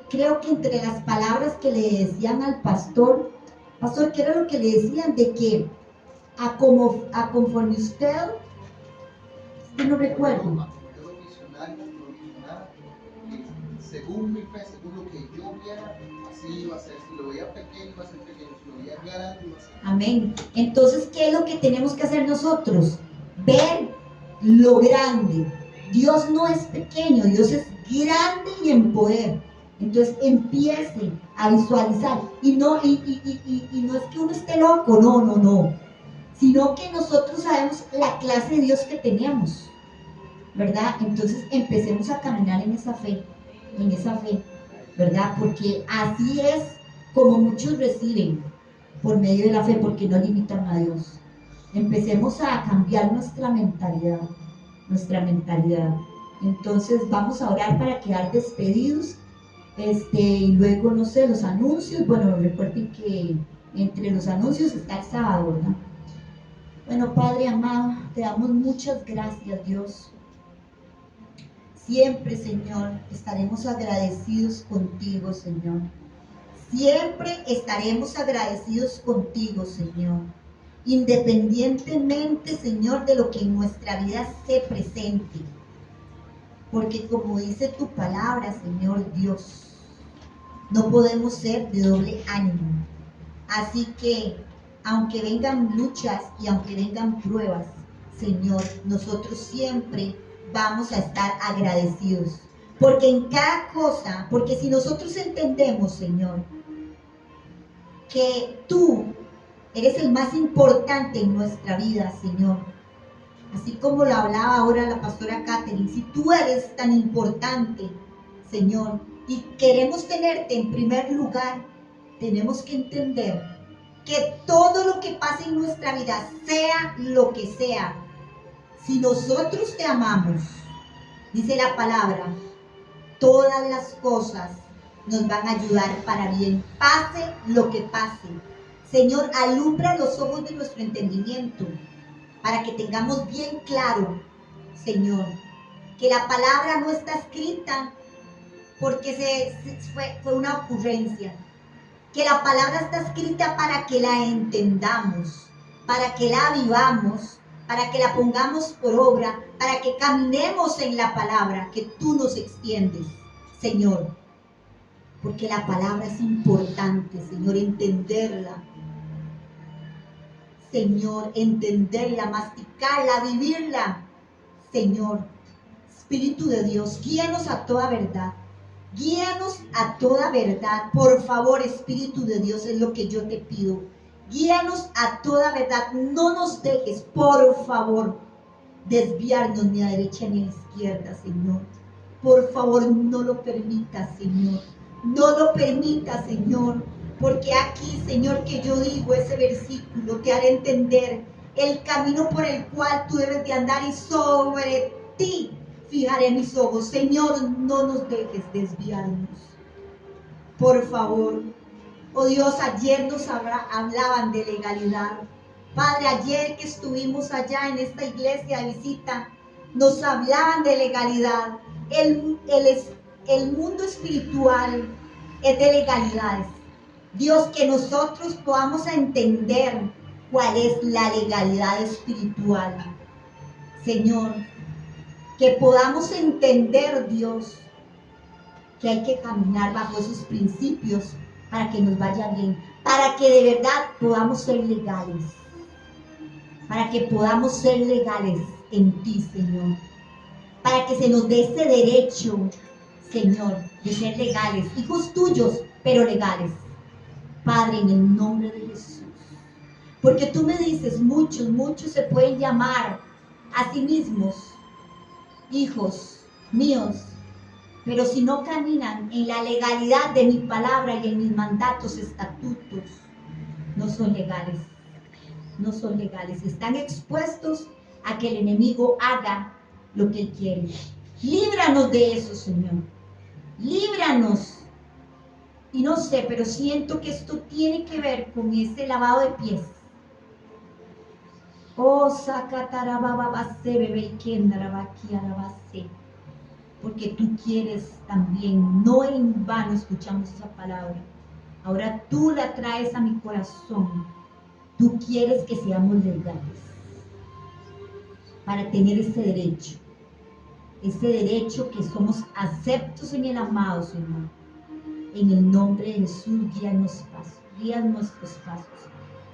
creo que entre las palabras que le decían al pastor, ¿qué era lo que le decían? De que a conforme usted, no recuerdo. Según mi fe, según lo que yo viera, así iba a ser. Si lo veía pequeño, iba a ser pequeño. Si lo veía grande, iba a ser. Amén. Entonces, ¿qué es lo que tenemos que hacer nosotros? Ver lo grande. Dios no es pequeño, Dios es grande y en poder. Entonces empiece a visualizar. Y no es que uno esté loco, no. Sino que nosotros sabemos la clase de Dios que tenemos, ¿verdad? Entonces empecemos a caminar en esa fe, ¿verdad? Porque así es como muchos reciben por medio de la fe, porque no limitan a Dios. Empecemos a cambiar nuestra mentalidad. Entonces vamos a orar para quedar despedidos. Y luego, no sé, los anuncios. Bueno, recuerden que entre los anuncios está el sábado, ¿verdad? Bueno, Padre amado, te damos muchas gracias, Dios. Siempre, Señor, estaremos agradecidos contigo, Señor. Siempre estaremos agradecidos contigo, Señor. Independientemente, Señor, de lo que en nuestra vida se presente. Porque como dice tu palabra, Señor Dios, no podemos ser de doble ánimo. Así que, aunque vengan luchas y aunque vengan pruebas, Señor, nosotros siempre vamos a estar agradecidos. Porque en cada cosa, porque si nosotros entendemos, Señor, que tú eres el más importante en nuestra vida, Señor. Así como lo hablaba ahora la pastora Catherine, si tú eres tan importante, Señor, y queremos tenerte en primer lugar, tenemos que entender que todo lo que pase en nuestra vida, sea lo que sea, si nosotros te amamos, dice la palabra, todas las cosas nos van a ayudar para bien, pase lo que pase. Señor, alumbra los ojos de nuestro entendimiento para que tengamos bien claro, Señor, que la palabra no está escrita porque fue una ocurrencia, que la palabra está escrita para que la entendamos, para que la vivamos, para que la pongamos por obra, para que caminemos en la palabra que tú nos extiendes, Señor, porque la palabra es importante, Señor, entenderla. Señor, entenderla, masticarla, vivirla. Señor, Espíritu de Dios, guíanos a toda verdad. Guíanos a toda verdad. Por favor, Espíritu de Dios, es lo que yo te pido. Guíanos a toda verdad. No nos dejes, por favor, desviarnos ni a derecha ni a izquierda, Señor. Por favor, no lo permitas, Señor. No lo permitas, Señor. Porque aquí, Señor, que yo digo ese versículo, te haré entender el camino por el cual tú debes de andar y sobre ti fijaré mis ojos. Señor, no nos dejes desviarnos. Por favor. Oh Dios, ayer nos hablaban de legalidad. Padre, ayer que estuvimos allá en esta iglesia de visita, nos hablaban de legalidad. El mundo espiritual es de legalidades. Dios, que nosotros podamos entender cuál es la legalidad espiritual. Señor, que podamos entender, Dios, que hay que caminar bajo esos principios para que nos vaya bien, para que de verdad podamos ser legales, para que podamos ser legales en ti, Señor, para que se nos dé ese derecho, Señor, de ser legales, hijos tuyos, pero legales. Padre, en el nombre de Jesús, porque tú me dices, muchos se pueden llamar a sí mismos hijos míos, pero si no caminan en la legalidad de mi palabra y en mis mandatos, estatutos, no son legales, están expuestos a que el enemigo haga lo que él quiere. Líbranos de eso, Señor, líbranos Y no sé, pero siento que esto tiene que ver con ese lavado de pies. Oh, sacatarabababase, bebé y kendarabaquiarabase. Porque tú quieres también, no en vano escuchamos esa palabra. Ahora tú la traes a mi corazón. Tú quieres que seamos legales para tener ese derecho que somos aceptos en el amado, Señor. En el nombre de Jesús, guía nuestros pasos.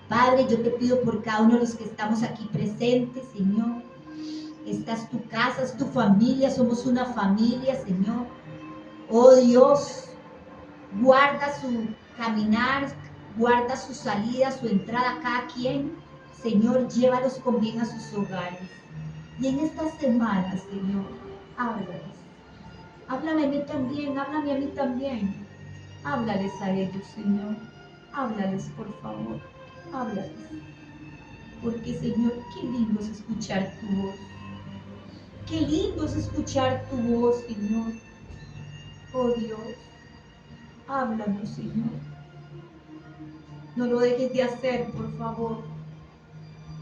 Padre, yo te pido por cada uno de los que estamos aquí presentes, Señor. Esta es tu casa, es tu familia, somos una familia, Señor. Oh Dios, guarda su caminar, guarda su salida, su entrada, cada quien. Señor, llévalos con bien a sus hogares. Y en esta semana, Señor, háblales. Háblame a mí también, háblame a mí también. Háblales a ellos, Señor. Háblales, por favor. Háblales. Porque, Señor, qué lindo es escuchar tu voz. Qué lindo es escuchar tu voz, Señor. Oh Dios, háblanos, Señor. No lo dejes de hacer, por favor.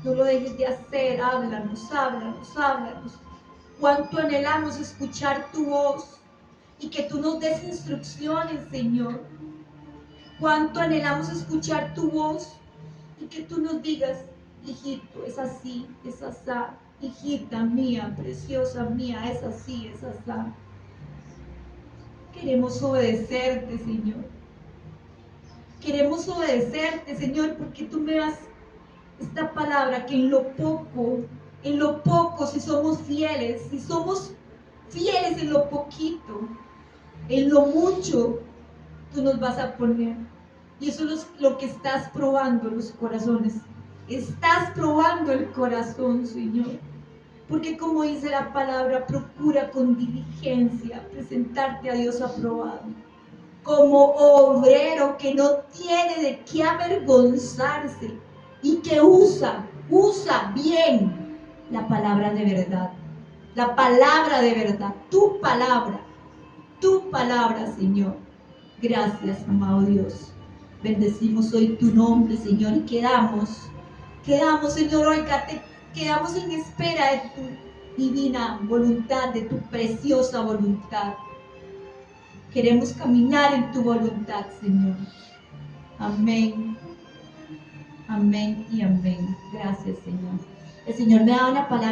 No lo dejes de hacer. Háblanos, háblanos, háblanos. Cuánto anhelamos escuchar tu voz y que tú nos des instrucciones, Señor. Cuánto anhelamos escuchar tu voz y que tú nos digas, hijito, es así, es asá. Hijita mía, preciosa mía, es así, es asá. Queremos obedecerte, Señor. Queremos obedecerte, Señor, porque tú me das esta palabra que en lo poco, si somos fieles en lo poquito, en lo mucho, tú nos vas a poner. Y eso es lo que estás probando los corazones. Estás probando el corazón, Señor. Porque como dice la palabra, procura con diligencia presentarte a Dios aprobado. Como obrero que no tiene de qué avergonzarse y que usa bien la palabra de verdad. La palabra de verdad, tu palabra, Señor. Gracias, amado Dios. Bendecimos hoy tu nombre, Señor, y quedamos, Señor, hoy quedamos en espera de tu divina voluntad, de tu preciosa voluntad. Queremos caminar en tu voluntad, Señor. Amén. Amén y amén. Gracias, Señor. El Señor me da una palabra.